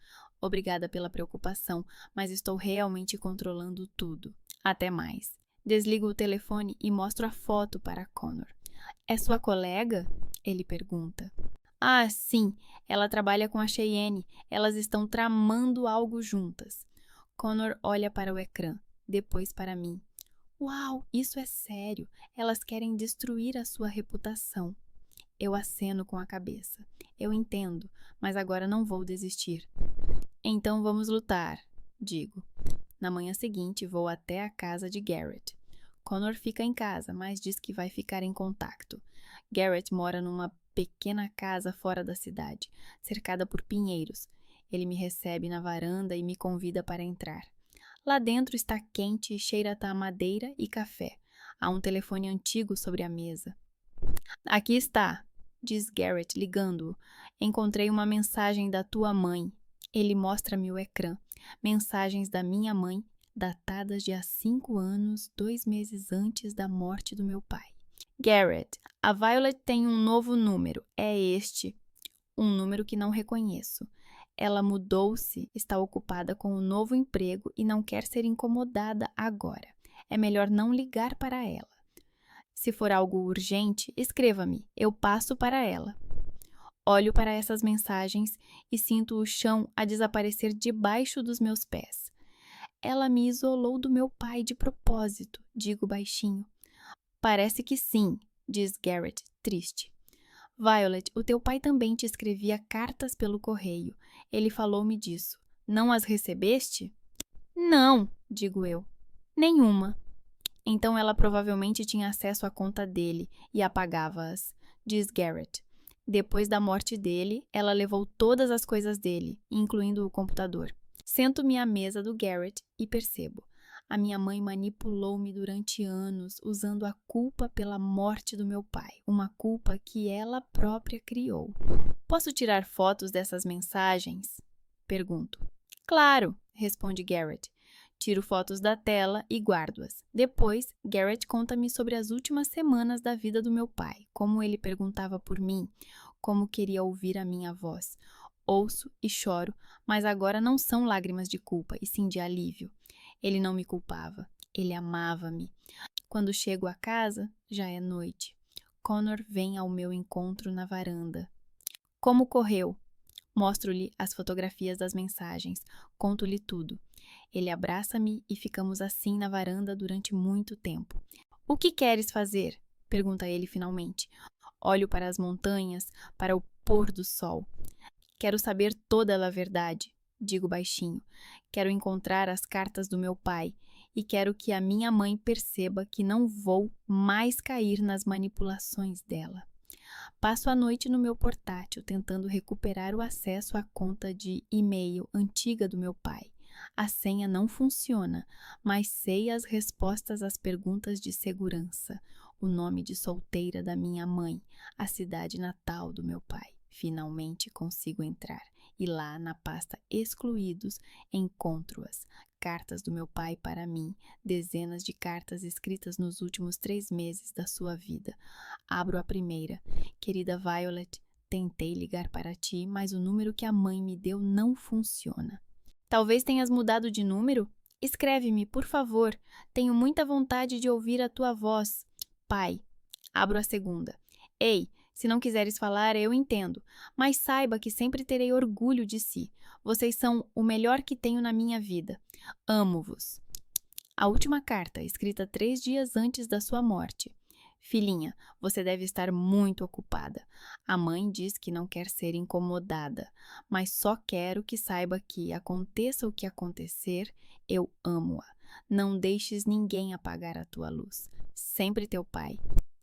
Obrigada pela preocupação, mas estou realmente controlando tudo. Até mais. Desligo o telefone e mostro a foto para Connor. É sua colega? Ele pergunta. Ah, sim. Ela trabalha com a Cheyenne. Elas estão tramando algo juntas. Connor olha para o ecrã, depois para mim. Uau, isso é sério. Elas querem destruir a sua reputação. Eu aceno com a cabeça. Eu entendo, mas agora não vou desistir. Então vamos lutar, digo. Na manhã seguinte, vou até a casa de Garrett. Connor fica em casa, mas diz que vai ficar em contato. Garrett mora numa pequena casa fora da cidade, cercada por pinheiros. Ele me recebe na varanda e me convida para entrar. Lá dentro está quente e cheira a madeira e café. Há um telefone antigo sobre a mesa. Aqui está, diz Garrett, ligando-o. Encontrei uma mensagem da tua mãe. Ele mostra-me o ecrã. Mensagens da minha mãe, datadas de há 5 anos, 2 meses antes da morte do meu pai. Garrett, a Violet tem um novo número. É este. Um número que não reconheço. Ela mudou-se, está ocupada com um novo emprego e não quer ser incomodada agora. É melhor não ligar para ela. Se for algo urgente, escreva-me. Eu passo para ela. Olho para essas mensagens e sinto o chão a desaparecer debaixo dos meus pés. Ela me isolou do meu pai de propósito, digo baixinho. Parece que sim, diz Garrett, triste. Violet, o teu pai também te escrevia cartas pelo correio. Ele falou-me disso. Não as recebeste? Não, digo eu. Nenhuma. Então ela provavelmente tinha acesso à conta dele e apagava-as, diz Garrett. Depois da morte dele, ela levou todas as coisas dele, incluindo o computador. Sento-me à mesa do Garrett e percebo. A minha mãe manipulou-me durante anos, usando a culpa pela morte do meu pai, uma culpa que ela própria criou. Posso tirar fotos dessas mensagens? Pergunto. Claro, responde Garrett. Tiro fotos da tela e guardo-as. Depois, Garrett conta-me sobre as últimas semanas da vida do meu pai, como ele perguntava por mim, como queria ouvir a minha voz. ouço e choro, mas agora não são lágrimas de culpa, e sim de alívio. Ele não me culpava, ele amava-me. Quando chego a casa, já é noite. Connor vem ao meu encontro na varanda. Como correu? Mostro-lhe as fotografias das mensagens, conto-lhe tudo. Ele abraça-me e ficamos assim na varanda durante muito tempo. O que queres fazer? Pergunta ele finalmente. Olho para as montanhas, para o pôr do sol. Quero saber toda a verdade, digo baixinho. Quero encontrar as cartas do meu pai e quero que a minha mãe perceba que não vou mais cair nas manipulações dela. Passo a noite no meu portátil tentando recuperar o acesso à conta de e-mail antiga do meu pai. A senha não funciona, mas sei as respostas às perguntas de segurança, o nome de solteira da minha mãe, a cidade natal do meu pai. Finalmente consigo entrar e lá na pasta Excluídos encontro-as. Cartas do meu pai para mim, dezenas de cartas escritas nos últimos 3 meses da sua vida. Abro a primeira. Querida Violet, tentei ligar para ti, mas o número que a mãe me deu não funciona. Talvez tenhas mudado de número? Escreve-me, por favor. Tenho muita vontade de ouvir a tua voz. Pai. Abro a segunda. Ei, se não quiseres falar, eu entendo, mas saiba que sempre terei orgulho de si. Vocês são o melhor que tenho na minha vida. Amo-vos. A última carta, escrita 3 dias antes da sua morte. Filhinha, você deve estar muito ocupada. A mãe diz que não quer ser incomodada, mas só quero que saiba que, aconteça o que acontecer, eu amo-a. Não deixes ninguém apagar a tua luz. Sempre teu pai.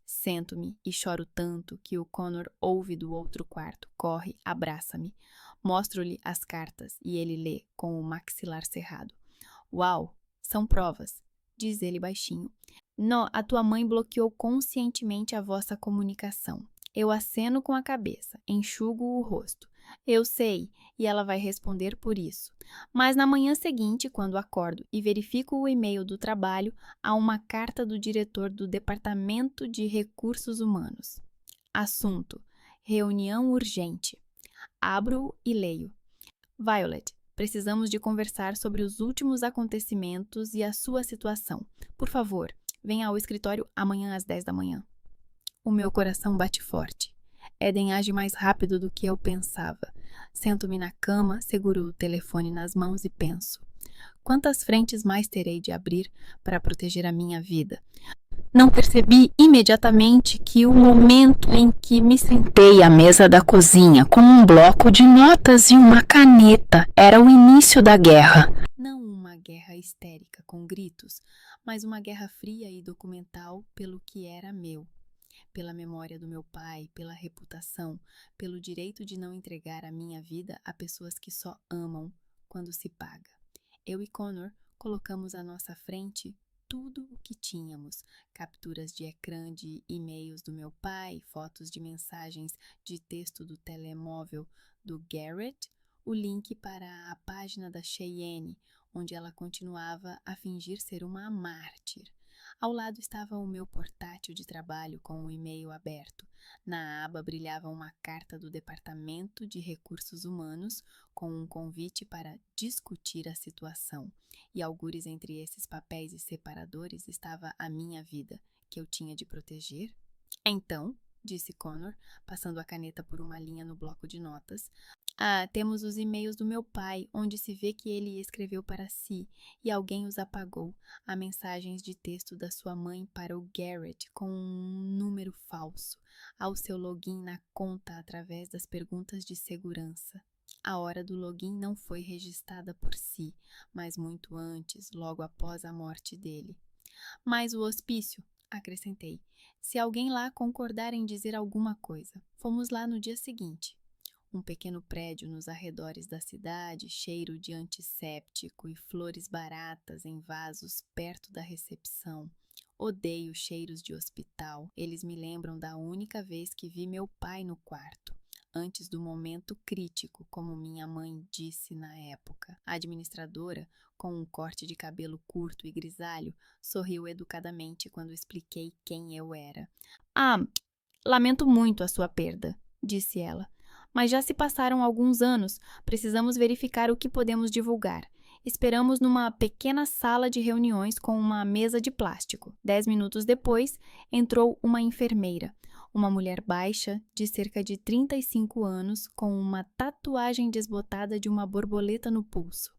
Sento-me e choro tanto que o Connor ouve do outro quarto, corre, abraça-me. Mostro-lhe as cartas e ele lê com o maxilar cerrado. Uau, são provas, diz ele baixinho. No, a tua mãe bloqueou conscientemente a vossa comunicação. Eu aceno com a cabeça, enxugo o rosto. Eu sei, e ela vai responder por isso. Mas na manhã seguinte, quando acordo e verifico o e-mail do trabalho, há uma carta do diretor do Departamento de Recursos Humanos. Assunto: reunião urgente. Abro e leio. Violet, precisamos de conversar sobre os últimos acontecimentos e a sua situação. Por favor, venha ao escritório amanhã às 10 da manhã. O meu coração bate forte. Eden age mais rápido do que eu pensava. Sento-me na cama, seguro o telefone nas mãos e penso. Quantas frentes mais terei de abrir para proteger a minha vida? Não percebi imediatamente que o momento em que me sentei à mesa da cozinha com um bloco de notas e uma caneta era o início da guerra. Não uma guerra histérica com gritos, mas uma guerra fria e documental pelo que era meu. Pela memória do meu pai, pela reputação, pelo direito de não entregar a minha vida a pessoas que só amam quando se paga. Eu e Connor colocamos à nossa frente tudo o que tínhamos, capturas de ecrã de e-mails do meu pai, fotos de mensagens de texto do telemóvel do Garrett, o link para a página da Cheyenne, onde ela continuava a fingir ser uma mártir. Ao lado estava o meu portátil de trabalho com o e-mail aberto. Na aba brilhava uma carta do Departamento de Recursos Humanos com um convite para discutir a situação. E algures entre esses papéis e separadores estava a minha vida, que eu tinha de proteger. Então, disse Connor, passando a caneta por uma linha no bloco de notas, temos os e-mails do meu pai, onde se vê que ele escreveu para si e alguém os apagou. Há mensagens de texto da sua mãe para o Garrett com um número falso. Há o seu login na conta através das perguntas de segurança. A hora do login não foi registrada por si, mas muito antes, logo após a morte dele. Mas o hospício, acrescentei, se alguém lá concordar em dizer alguma coisa. Fomos lá no dia seguinte. Um pequeno prédio nos arredores da cidade, cheiro de antisséptico e flores baratas em vasos perto da recepção. Odeio cheiros de hospital. Eles me lembram da única vez que vi meu pai no quarto. Antes do momento crítico, como minha mãe disse na época. A administradora, com um corte de cabelo curto e grisalho, sorriu educadamente quando expliquei quem eu era. Lamento muito a sua perda, disse ela. Mas já se passaram alguns anos, precisamos verificar o que podemos divulgar. Esperamos numa pequena sala de reuniões com uma mesa de plástico. 10 minutos depois, entrou uma enfermeira. Uma mulher baixa, de cerca de 35 anos, com uma tatuagem desbotada de uma borboleta no pulso.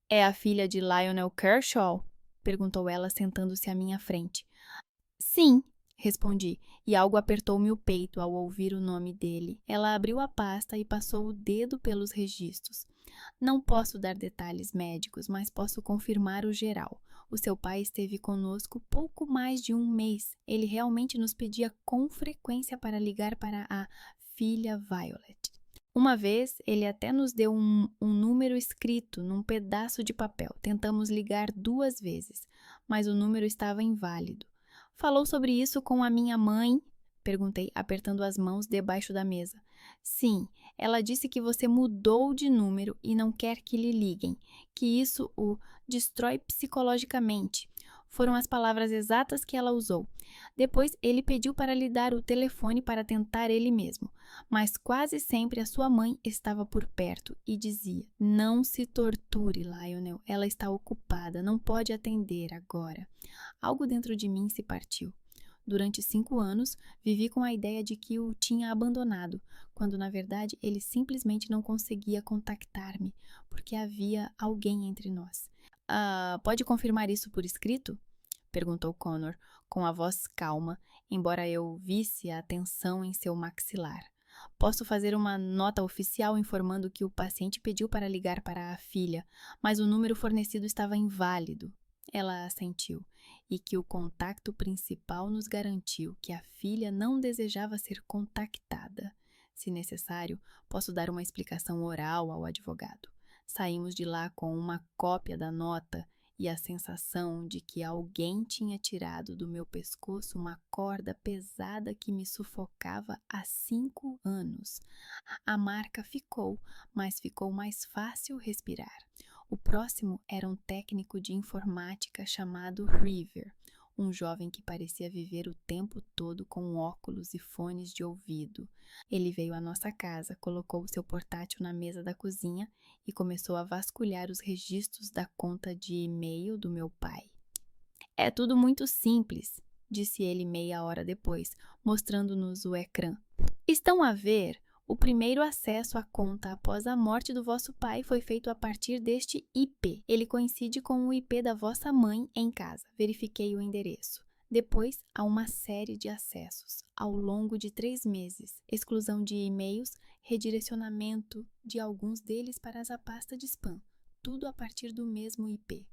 "É a filha de Lionel Kershaw?" perguntou ela, sentando-se à minha frente. "Sim", respondi, e algo apertou-me o peito ao ouvir o nome dele. Ela abriu a pasta e passou o dedo pelos registros. "Não posso dar detalhes médicos, mas posso confirmar o geral. O seu pai esteve conosco pouco mais de um mês. Ele realmente nos pedia com frequência para ligar para a filha Violet. Uma vez, ele até nos deu um número escrito num pedaço de papel. Tentamos ligar 2 vezes, mas o número estava inválido. Falou sobre isso com a minha mãe?" perguntei, apertando as mãos debaixo da mesa. "Sim, ela disse que você mudou de número e não quer que lhe liguem, que isso o destrói psicologicamente." Foram as palavras exatas que ela usou. Depois, ele pediu para lhe dar o telefone para tentar ele mesmo, mas quase sempre a sua mãe estava por perto e dizia: "Não se torture, Lionel, ela está ocupada, não pode atender agora." Algo dentro de mim se partiu. Durante 5 anos, vivi com a ideia de que o tinha abandonado, quando na verdade ele simplesmente não conseguia contactar-me, porque havia alguém entre nós. Pode confirmar isso por escrito?" perguntou Connor, com a voz calma, embora eu visse a tensão em seu maxilar. "Posso fazer uma nota oficial informando que o paciente pediu para ligar para a filha, mas o número fornecido estava inválido." Ela assentiu, "e que o contacto principal nos garantiu que a filha não desejava ser contactada. Se necessário, posso dar uma explicação oral ao advogado." Saímos de lá com uma cópia da nota e a sensação de que alguém tinha tirado do meu pescoço uma corda pesada que me sufocava há 5 anos. A marca ficou, mas ficou mais fácil respirar. O próximo era um técnico de informática chamado River, um jovem que parecia viver o tempo todo com óculos e fones de ouvido. Ele veio à nossa casa, colocou seu portátil na mesa da cozinha e começou a vasculhar os registros da conta de e-mail do meu pai. "É tudo muito simples", disse ele meia hora depois, mostrando-nos o ecrã. "Estão a ver? O primeiro acesso à conta após a morte do vosso pai foi feito a partir deste IP. Ele coincide com o IP da vossa mãe em casa. Verifiquei o endereço. Depois, há uma série de acessos, ao longo de 3 meses. Exclusão de e-mails, redirecionamento de alguns deles para a pasta de spam. Tudo a partir do mesmo IP.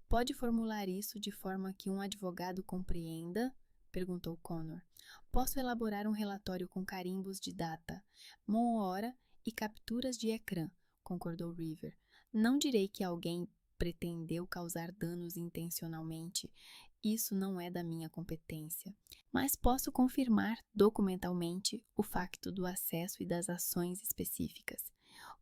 Pode formular isso de forma que um advogado compreenda?" perguntou Connor. "Posso elaborar um relatório com carimbos de data, hora e capturas de ecrã", concordou River. "Não direi que alguém pretendeu causar danos intencionalmente. Isso não é da minha competência. Mas posso confirmar documentalmente o facto do acesso e das ações específicas."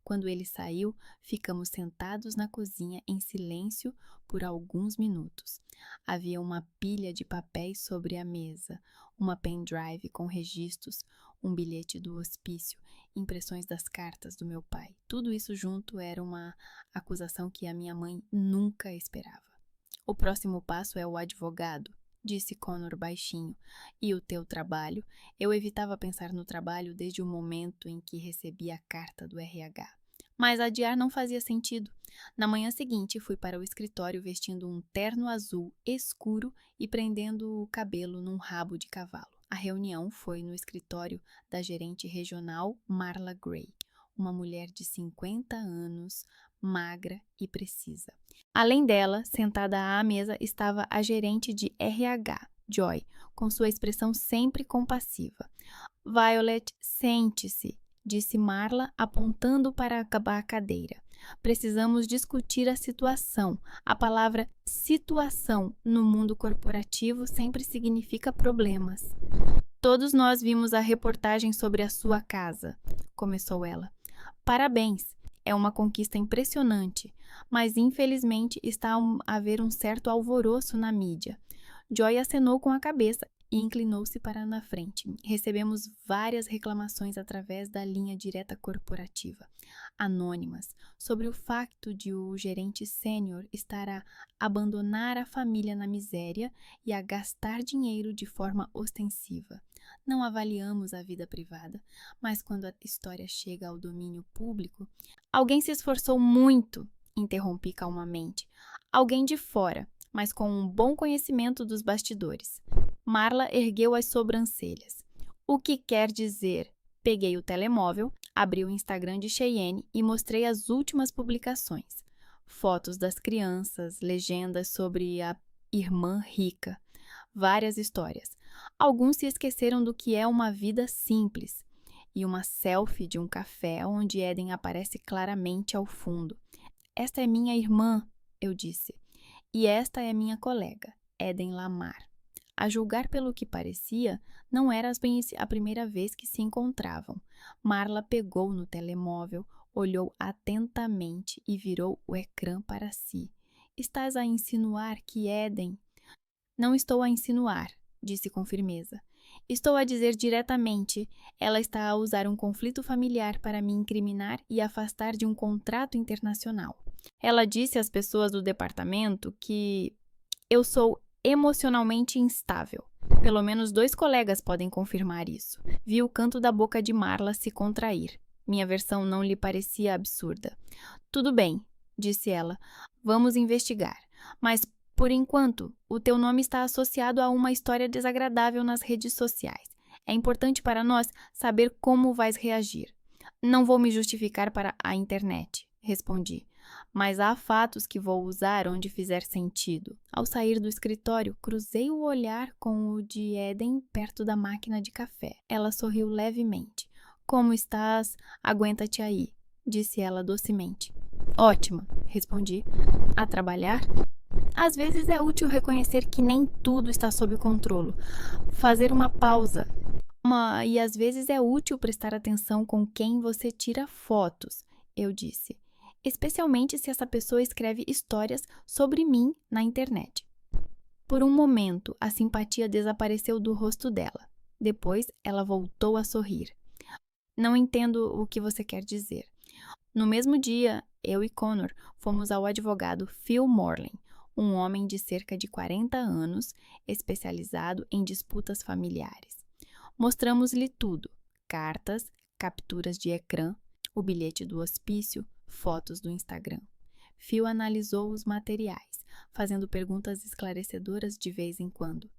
Quando ele saiu, ficamos sentados na cozinha em silêncio por alguns minutos. Havia uma pilha de papéis sobre a mesa, uma pendrive com registros, um bilhete do hospício, impressões das cartas do meu pai. Tudo isso junto era uma acusação que a minha mãe nunca esperava. "O próximo passo é o advogado", disse Connor baixinho. "E o teu trabalho?" Eu evitava pensar no trabalho desde o momento em que recebi a carta do RH. Mas adiar não fazia sentido. Na manhã seguinte, fui para o escritório vestindo um terno azul escuro e prendendo o cabelo num rabo de cavalo. A reunião foi no escritório da gerente regional Marla Gray, uma mulher de 50 anos, magra e precisa. Além dela, sentada à mesa, estava a gerente de RH, Joy, com sua expressão sempre compassiva. "Violet, sente-se", disse Marla, apontando para a cadeira. "Precisamos discutir a situação. A palavra situação no mundo corporativo sempre significa problemas." "Todos nós vimos a reportagem sobre a sua casa", começou ela. "Parabéns, é uma conquista impressionante, mas infelizmente está a haver um certo alvoroço na mídia." Joy acenou com a cabeça e inclinou-se para na frente. Recebemos várias reclamações através da linha direta corporativa, anônimas, sobre o facto de o gerente sênior estar a abandonar a família na miséria e a gastar dinheiro de forma ostensiva. Não avaliamos a vida privada, mas quando a história chega ao domínio público, alguém se esforçou muito, interrompi calmamente. Alguém de fora, mas com um bom conhecimento dos bastidores. Marla ergueu as sobrancelhas. O que quer dizer? Peguei o telemóvel, abri o Instagram de Cheyenne e mostrei as últimas publicações. Fotos das crianças, legendas sobre a irmã rica. Várias histórias. Alguns se esqueceram do que é uma vida simples. E uma selfie de um café onde Eden aparece claramente ao fundo. Esta é minha irmã, eu disse. E esta é minha colega, Eden Lamar. A julgar pelo que parecia, não era a primeira vez que se encontravam. Marla pegou no telemóvel, olhou atentamente e virou o ecrã para si. Estás a insinuar que Eden... Não estou a insinuar, disse com firmeza. Estou a dizer diretamente, ela está a usar um conflito familiar para me incriminar e afastar de um contrato internacional. Ela disse às pessoas do departamento que eu sou emocionalmente instável. Pelo menos 2 colegas podem confirmar isso. Vi o canto da boca de Marla se contrair. Minha versão não lhe parecia absurda. Tudo bem, disse ela. Vamos investigar. Mas, por enquanto, o teu nome está associado a uma história desagradável nas redes sociais. É importante para nós saber como vais reagir. Não vou me justificar para a internet, respondi. Mas há fatos que vou usar onde fizer sentido. Ao sair do escritório, cruzei o olhar com o de Eden perto da máquina de café. Ela sorriu levemente. Como estás? Aguenta-te aí, disse ela docemente. Ótima, respondi. A trabalhar? Às vezes é útil reconhecer que nem tudo está sob controle. Fazer uma pausa. E às vezes é útil prestar atenção com quem você tira fotos, eu disse. Especialmente se essa pessoa escreve histórias sobre mim na internet. Por um momento, a simpatia desapareceu do rosto dela. Depois, ela voltou a sorrir. Não entendo o que você quer dizer. No mesmo dia, eu e Connor fomos ao advogado Phil Morley, um homem de cerca de 40 anos, especializado em disputas familiares. Mostramos-lhe tudo: cartas, capturas de ecrã, o bilhete do hospício, fotos do Instagram. Phil analisou os materiais, fazendo perguntas esclarecedoras de vez em quando.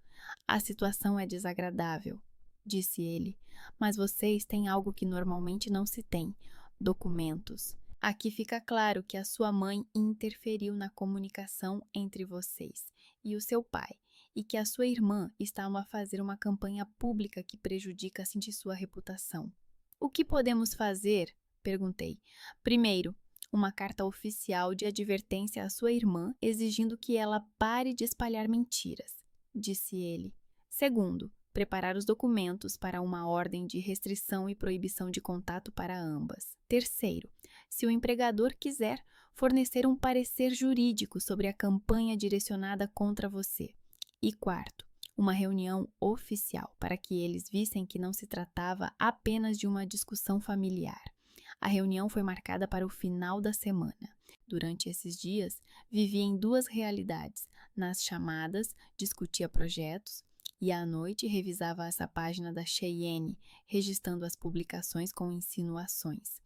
A situação é desagradável, disse ele, mas vocês têm algo que normalmente não se tem: documentos. Aqui fica claro que a sua mãe interferiu na comunicação entre vocês e o seu pai, e que a sua irmã está a fazer uma campanha pública que prejudica de sua reputação. O que podemos fazer? Perguntei. Primeiro, uma carta oficial de advertência à sua irmã, exigindo que ela pare de espalhar mentiras, disse ele. Segundo, preparar os documentos para uma ordem de restrição e proibição de contato para ambas. Terceiro, se o empregador quiser, fornecer um parecer jurídico sobre a campanha direcionada contra você. E quarto, uma reunião oficial para que eles vissem que não se tratava apenas de uma discussão familiar. A reunião foi marcada para o final da semana. Durante esses dias, vivia em 2 realidades. Nas chamadas, discutia projetos e à noite revisava essa página da Cheyenne, registrando as publicações com insinuações.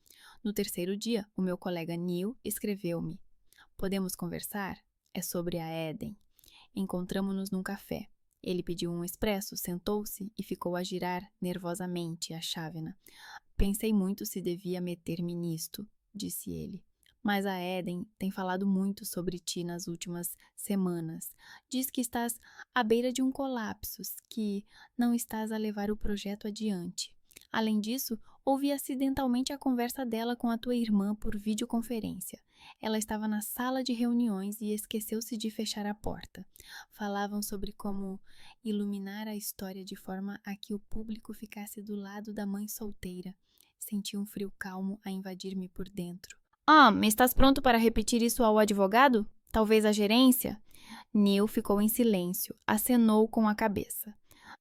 No terceiro dia, o meu colega Neil escreveu-me. Podemos conversar? É sobre a Eden. Encontramo-nos num café. Ele pediu um expresso, sentou-se e ficou a girar nervosamente a chávena. Pensei muito se devia meter-me nisto, disse ele. Mas a Eden tem falado muito sobre ti nas últimas semanas. Diz que estás à beira de um colapso, que não estás a levar o projeto adiante. Além disso, ouvi acidentalmente a conversa dela com a tua irmã por videoconferência. Ela estava na sala de reuniões e esqueceu-se de fechar a porta. Falavam sobre como iluminar a história de forma a que o público ficasse do lado da mãe solteira. Senti um frio calmo a invadir-me por dentro. Estás pronto para repetir isso ao advogado? Talvez à gerência? Neil ficou em silêncio, acenou com a cabeça.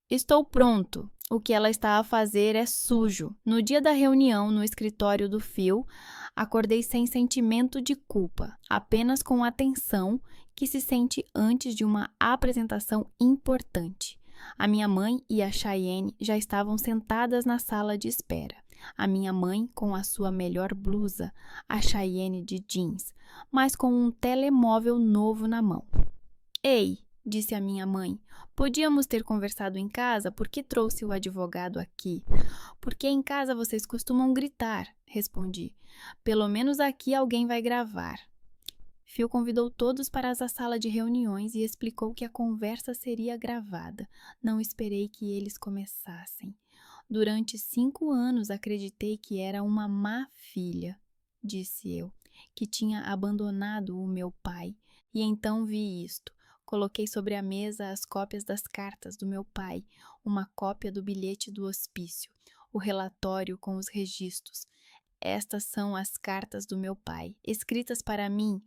Estou pronto. O que ela está a fazer é sujo. No dia da reunião no escritório do Phil, acordei sem sentimento de culpa, apenas com a tensão que se sente antes de uma apresentação importante. A minha mãe e a Cheyenne já estavam sentadas na sala de espera. A minha mãe com a sua melhor blusa, a Cheyenne de jeans, mas com um telemóvel novo na mão. Ei, disse a minha mãe, podíamos ter conversado em casa, por que trouxe o advogado aqui? Porque em casa vocês costumam gritar, respondi. Pelo menos aqui alguém vai gravar. Phil convidou todos para a sala de reuniões e explicou que a conversa seria gravada. Não esperei que eles começassem. Durante 5 anos acreditei que era uma má filha, disse eu, que tinha abandonado o meu pai. E então vi isto. Coloquei sobre a mesa as cópias das cartas do meu pai, uma cópia do bilhete do hospício, o relatório com os registros. Estas são as cartas do meu pai, escritas para mim.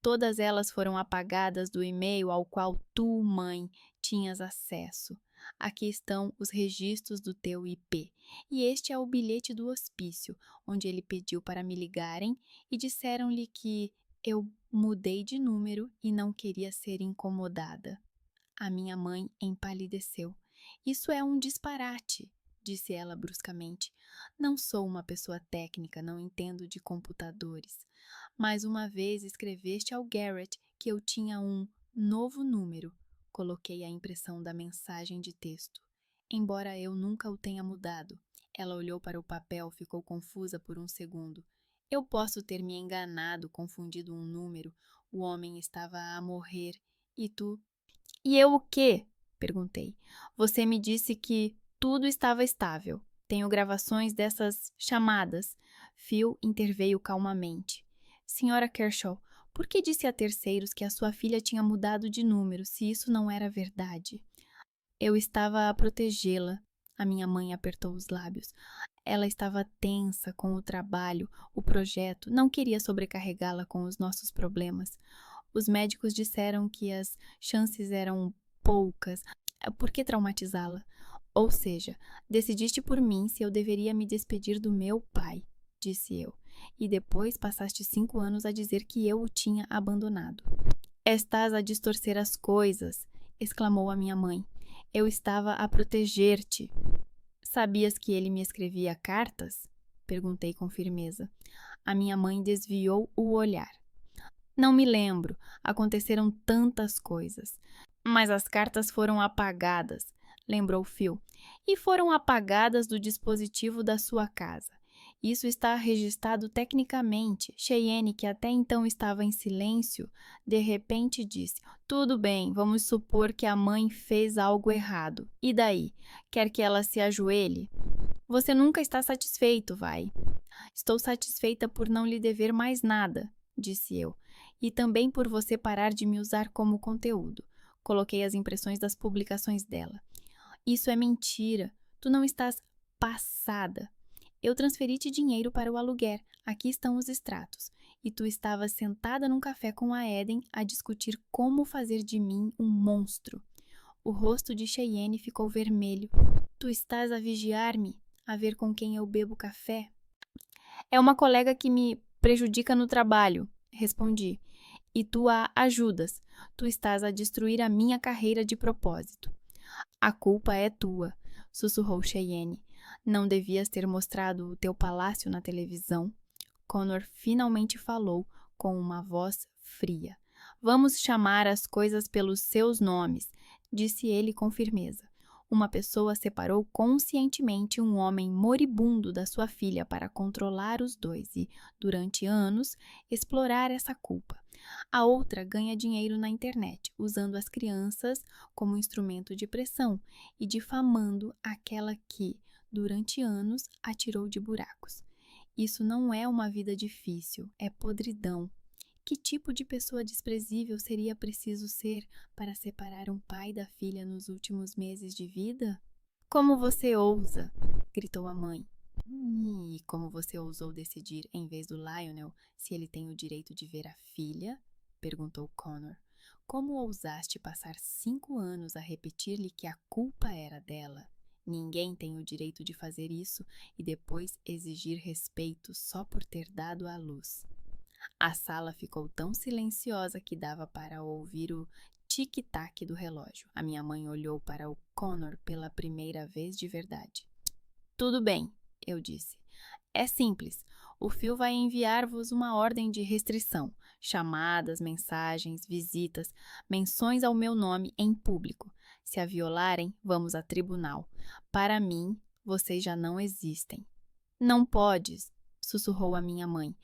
Todas elas foram apagadas do e-mail ao qual tu, mãe, tinhas acesso. Aqui estão os registros do teu IP. E este é o bilhete do hospício, onde ele pediu para me ligarem e disseram-lhe que eu mudei de número e não queria ser incomodada. A minha mãe empalideceu. Isso é um disparate, disse ela bruscamente. Não sou uma pessoa técnica, não entendo de computadores. Mais uma vez escreveste ao Garrett que eu tinha um novo número. Coloquei a impressão da mensagem de texto. Embora eu nunca o tenha mudado. Ela olhou para o papel, ficou confusa por um segundo. Eu posso ter me enganado, confundido um número. O homem estava a morrer. E tu? E eu o quê? Perguntei. Você me disse que tudo estava estável. Tenho gravações dessas chamadas. Phil interveio calmamente. Senhora Kershaw, por que disse a terceiros que a sua filha tinha mudado de número, se isso não era verdade? Eu estava a protegê-la. A minha mãe apertou os lábios. Ela estava tensa com o trabalho, o projeto, não queria sobrecarregá-la com os nossos problemas. Os médicos disseram que as chances eram poucas. Por que traumatizá-la? Ou seja, decidiste por mim se eu deveria me despedir do meu pai, disse eu. E depois passaste 5 anos a dizer que eu o tinha abandonado. Estás a distorcer as coisas, exclamou a minha mãe. Eu estava a proteger-te. Sabias que ele me escrevia cartas? Perguntei com firmeza. A minha mãe desviou o olhar. Não me lembro, aconteceram tantas coisas. Mas as cartas foram apagadas, lembrou Phil, e foram apagadas do dispositivo da sua casa. Isso está registrado tecnicamente. Cheyenne, que até então estava em silêncio, de repente disse: tudo bem, vamos supor que a mãe fez algo errado. E daí? Quer que ela se ajoelhe? Você nunca está satisfeito, vai. Estou satisfeita por não lhe dever mais nada, disse eu, e também por você parar de me usar como conteúdo. Coloquei as impressões das publicações dela. Isso é mentira. Tu não estás passada. Eu transferi-te dinheiro para o aluguer. Aqui estão os extratos. E tu estavas sentada num café com a Eden a discutir como fazer de mim um monstro. O rosto de Cheyenne ficou vermelho. Tu estás a vigiar-me, a ver com quem eu bebo café? É uma colega que me prejudica no trabalho, respondi. E tu a ajudas. Tu estás a destruir a minha carreira de propósito. A culpa é tua, sussurrou Cheyenne. Não devias ter mostrado o teu palácio na televisão. Connor finalmente falou com uma voz fria. Vamos chamar as coisas pelos seus nomes, disse ele com firmeza. Uma pessoa separou conscientemente um homem moribundo da sua filha para controlar os dois e, durante anos, explorar essa culpa. A outra ganha dinheiro na internet, usando as crianças como instrumento de pressão e difamando aquela que, durante anos, a tirou de buracos. Isso não é uma vida difícil, é podridão. Que tipo de pessoa desprezível seria preciso ser para separar um pai da filha nos últimos meses de vida? Como você ousa? Gritou a mãe. E como você ousou decidir, em vez do Lionel, se ele tem o direito de ver a filha? Perguntou Connor. Como ousaste passar 5 anos a repetir-lhe que a culpa era dela? Ninguém tem o direito de fazer isso e depois exigir respeito só por ter dado à luz. A sala ficou tão silenciosa que dava para ouvir o tic-tac do relógio. A minha mãe olhou para o Connor pela primeira vez de verdade. Tudo bem, eu disse. É simples. O Phil vai enviar-vos uma ordem de restrição. Chamadas, mensagens, visitas, menções ao meu nome em público. Se a violarem, vamos a tribunal. Para mim, vocês já não existem. Não podes, sussurrou a minha mãe.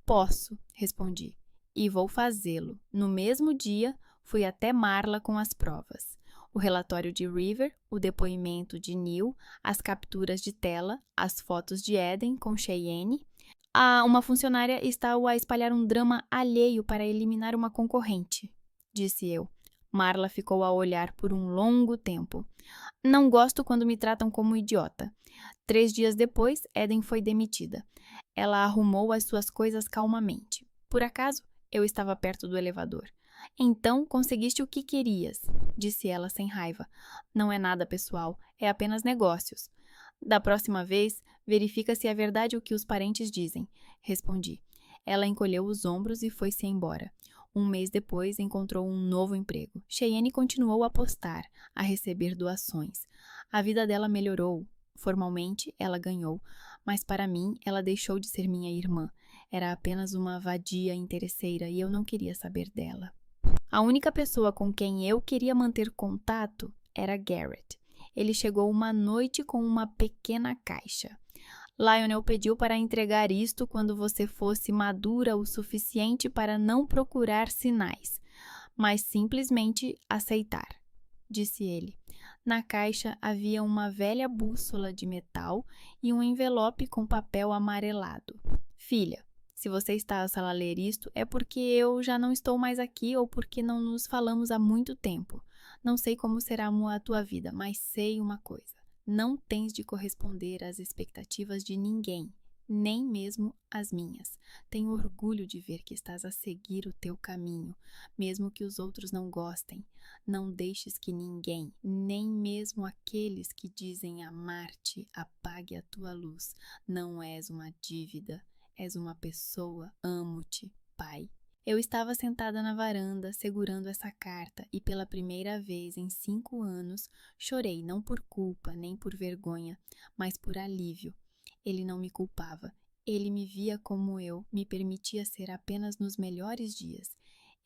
Posso, respondi. E vou fazê-lo. No mesmo dia, fui até Marla com as provas. O relatório de River, o depoimento de Neil, as capturas de tela, as fotos de Eden com Cheyenne. Uma funcionária está a espalhar um drama alheio para eliminar uma concorrente, disse eu. Marla ficou a olhar por um longo tempo. Não gosto quando me tratam como idiota. 3 dias depois, Eden foi demitida. Ela arrumou as suas coisas calmamente. Por acaso, eu estava perto do elevador. Então, conseguiste o que querias, disse ela sem raiva. Não é nada pessoal, é apenas negócios. Da próxima vez, verifica se é verdade o que os parentes dizem, respondi. Ela encolheu os ombros e foi-se embora. Um mês depois, encontrou um novo emprego. Cheyenne continuou a postar, a receber doações. A vida dela melhorou. Formalmente, ela ganhou, mas para mim, ela deixou de ser minha irmã. Era apenas uma vadia interesseira e eu não queria saber dela. A única pessoa com quem eu queria manter contato era Garrett. Ele chegou uma noite com uma pequena caixa. Lionel pediu para entregar isto quando você fosse madura o suficiente para não procurar sinais, mas simplesmente aceitar, disse ele. Na caixa havia uma velha bússola de metal e um envelope com papel amarelado. Filha, se você está a ler isto, é porque eu já não estou mais aqui ou porque não nos falamos há muito tempo. Não sei como será a tua vida, mas sei uma coisa. Não tens de corresponder às expectativas de ninguém, nem mesmo às minhas. Tenho orgulho de ver que estás a seguir o teu caminho, mesmo que os outros não gostem. Não deixes que ninguém, nem mesmo aqueles que dizem amar-te, apague a tua luz. Não és uma dívida. És uma pessoa, amo-te, pai. Eu estava sentada na varanda, segurando essa carta, e pela primeira vez em 5 anos, chorei não por culpa, nem por vergonha, mas por alívio. Ele não me culpava. Ele me via como eu, me permitia ser apenas nos melhores dias.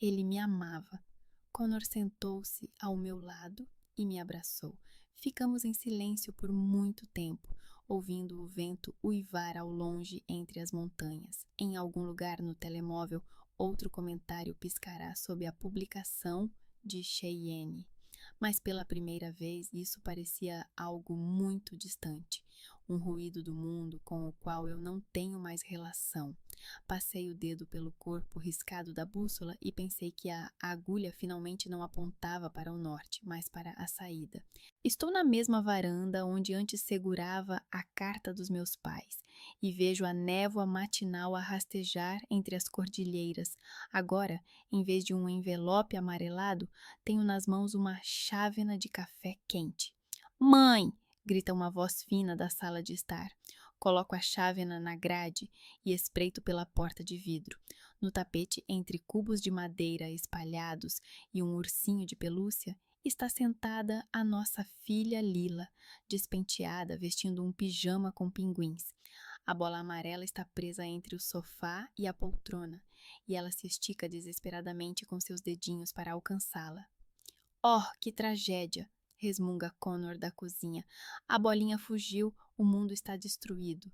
Ele me amava. Connor sentou-se ao meu lado e me abraçou. Ficamos em silêncio por muito tempo, ouvindo o vento uivar ao longe entre as montanhas. Em algum lugar no telemóvel, outro comentário piscará sob a publicação de Cheyenne. Mas pela primeira vez isso parecia algo muito distante, um ruído do mundo com o qual eu não tenho mais relação. Passei o dedo pelo corpo riscado da bússola e pensei que a agulha finalmente não apontava para o norte, mas para a saída. Estou na mesma varanda onde antes segurava a carta dos meus pais e vejo a névoa matinal a rastejar entre as cordilheiras. Agora, em vez de um envelope amarelado, tenho nas mãos uma chávena de café quente. Mãe! Grita uma voz fina da sala de estar. Coloco a chávena na grade e espreito pela porta de vidro. No tapete, entre cubos de madeira espalhados e um ursinho de pelúcia, está sentada a nossa filha Lila, despenteada, vestindo um pijama com pinguins. A bola amarela está presa entre o sofá e a poltrona, e ela se estica desesperadamente com seus dedinhos para alcançá-la. Oh, que tragédia! Resmunga Connor da cozinha. A bolinha fugiu, o mundo está destruído.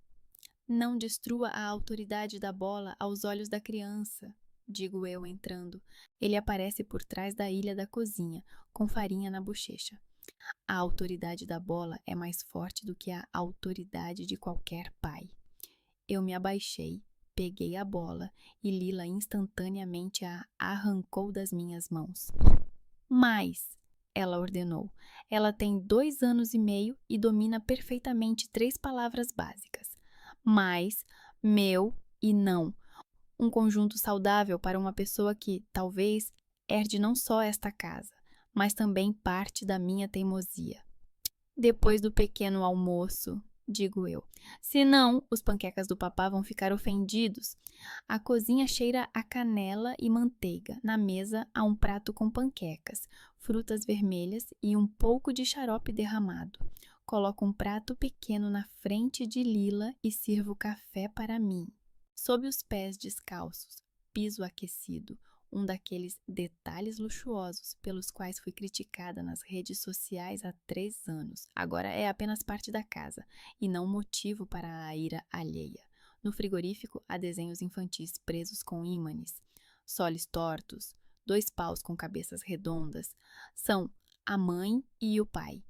Não destrua a autoridade da bola aos olhos da criança, digo eu entrando. Ele aparece por trás da ilha da cozinha, com farinha na bochecha. A autoridade da bola é mais forte do que a autoridade de qualquer pai. Eu me abaixei, peguei a bola e Lila instantaneamente a arrancou das minhas mãos. Mais! Ela ordenou. Ela tem 2 anos e meio e domina perfeitamente 3 palavras básicas. Mais, meu e não. Um conjunto saudável para uma pessoa que, talvez, herde não só esta casa, mas também parte da minha teimosia. Depois do pequeno almoço, digo eu. Senão, os panquecas do papá vão ficar ofendidos. A cozinha cheira a canela e manteiga. Na mesa há um prato com panquecas, frutas vermelhas e um pouco de xarope derramado. Coloco um prato pequeno na frente de Lila e sirvo café para mim. Sob os pés descalços, piso aquecido, um daqueles detalhes luxuosos pelos quais fui criticada nas redes sociais há 3 anos. Agora é apenas parte da casa e não motivo para a ira alheia. No frigorífico há desenhos infantis presos com ímãs, soles tortos, 2 paus com cabeças redondas. São a mãe e o pai.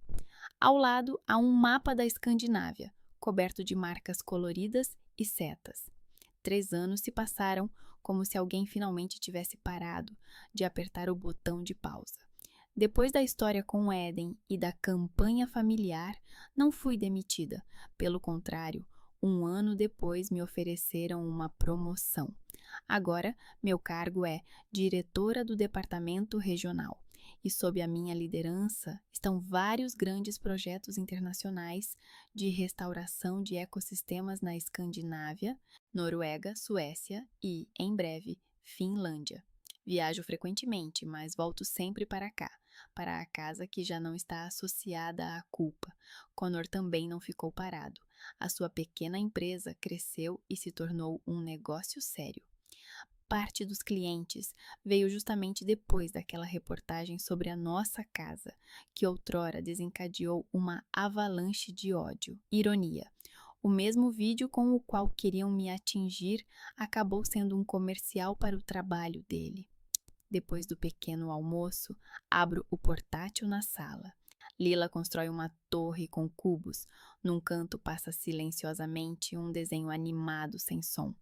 Ao lado há um mapa da Escandinávia, coberto de marcas coloridas e setas. 3 anos se passaram como se alguém finalmente tivesse parado de apertar o botão de pausa. Depois da história com Eden e da campanha familiar, não fui demitida. Pelo contrário, 1 ano depois me ofereceram uma promoção. Agora, meu cargo é diretora do departamento regional. E sob a minha liderança estão vários grandes projetos internacionais de restauração de ecossistemas na Escandinávia, Noruega, Suécia e, em breve, Finlândia. Viajo frequentemente, mas volto sempre para cá, para a casa que já não está associada à culpa. Connor também não ficou parado. A sua pequena empresa cresceu e se tornou um negócio sério. Parte dos clientes veio justamente depois daquela reportagem sobre a nossa casa, que outrora desencadeou uma avalanche de ódio. Ironia. O mesmo vídeo com o qual queriam me atingir acabou sendo um comercial para o trabalho dele. Depois do pequeno almoço, abro o portátil na sala. Lila constrói uma torre com cubos. Num canto passa silenciosamente um desenho animado sem som.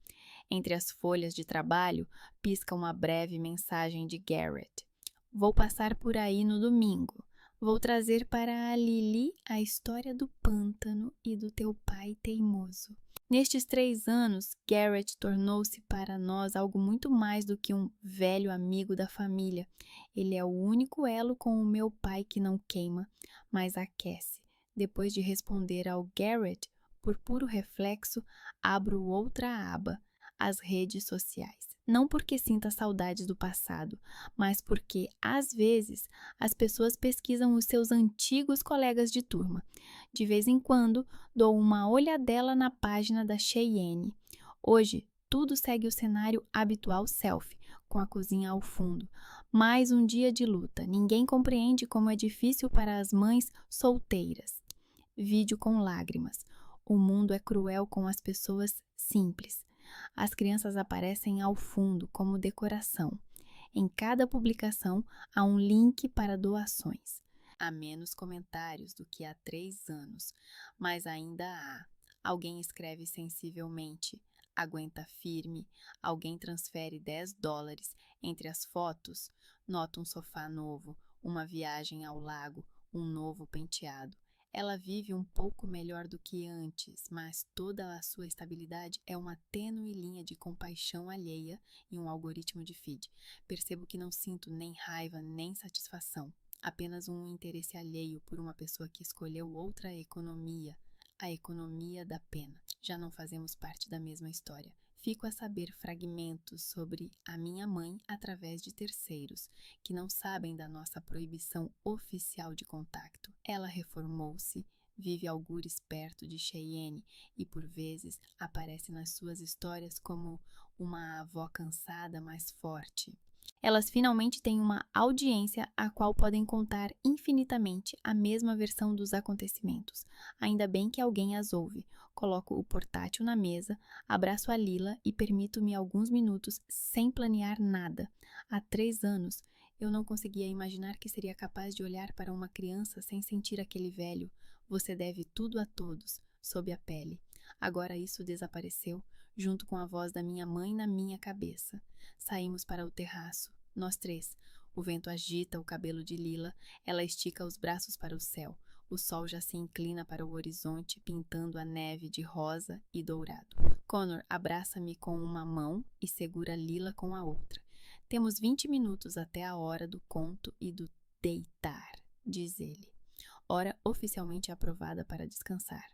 Entre as folhas de trabalho, pisca uma breve mensagem de Garrett. Vou passar por aí no domingo. Vou trazer para a Lily a história do pântano e do teu pai teimoso. Nestes 3 anos, Garrett tornou-se para nós algo muito mais do que um velho amigo da família. Ele é o único elo com o meu pai que não queima, mas aquece. Depois de responder ao Garrett, por puro reflexo, abro outra aba, as redes sociais. Não porque sinta saudades do passado, mas porque, às vezes, as pessoas pesquisam os seus antigos colegas de turma. De vez em quando, dou uma olhadela na página da Cheyenne. Hoje, tudo segue o cenário habitual selfie, com a cozinha ao fundo. Mais um dia de luta. Ninguém compreende como é difícil para as mães solteiras. Vídeo com lágrimas. O mundo é cruel com as pessoas simples. As crianças aparecem ao fundo como decoração. Em cada publicação há um link para doações. Há menos comentários do que há 3 anos, mas ainda há. Alguém escreve sensivelmente, aguenta firme, alguém transfere $10 entre as fotos, nota um sofá novo, uma viagem ao lago, um novo penteado. Ela vive um pouco melhor do que antes, mas toda a sua estabilidade é uma tênue linha de compaixão alheia e um algoritmo de feed. Percebo que não sinto nem raiva nem satisfação, apenas um interesse alheio por uma pessoa que escolheu outra economia, a economia da pena. Já não fazemos parte da mesma história. Fico a saber fragmentos sobre a minha mãe através de terceiros, que não sabem da nossa proibição oficial de contato. Ela reformou-se, vive algures perto de Cheyenne e, por vezes, aparece nas suas histórias como uma avó cansada, mas forte. Elas finalmente têm uma audiência a qual podem contar infinitamente a mesma versão dos acontecimentos. Ainda bem que alguém as ouve. Coloco o portátil na mesa, abraço a Lila e permito-me alguns minutos sem planear nada. Há 3 anos, eu não conseguia imaginar que seria capaz de olhar para uma criança sem sentir aquele velho. Você deve tudo a todos, sob a pele. Agora isso desapareceu, junto com a voz da minha mãe na minha cabeça. Saímos para o terraço, nós 3. O vento agita o cabelo de Lila, ela estica os braços para o céu. O sol já se inclina para o horizonte, pintando a neve de rosa e dourado. Connor abraça-me com uma mão e segura Lila com a outra. Temos 20 minutos até a hora do conto e do deitar, diz ele. Hora oficialmente aprovada para descansar.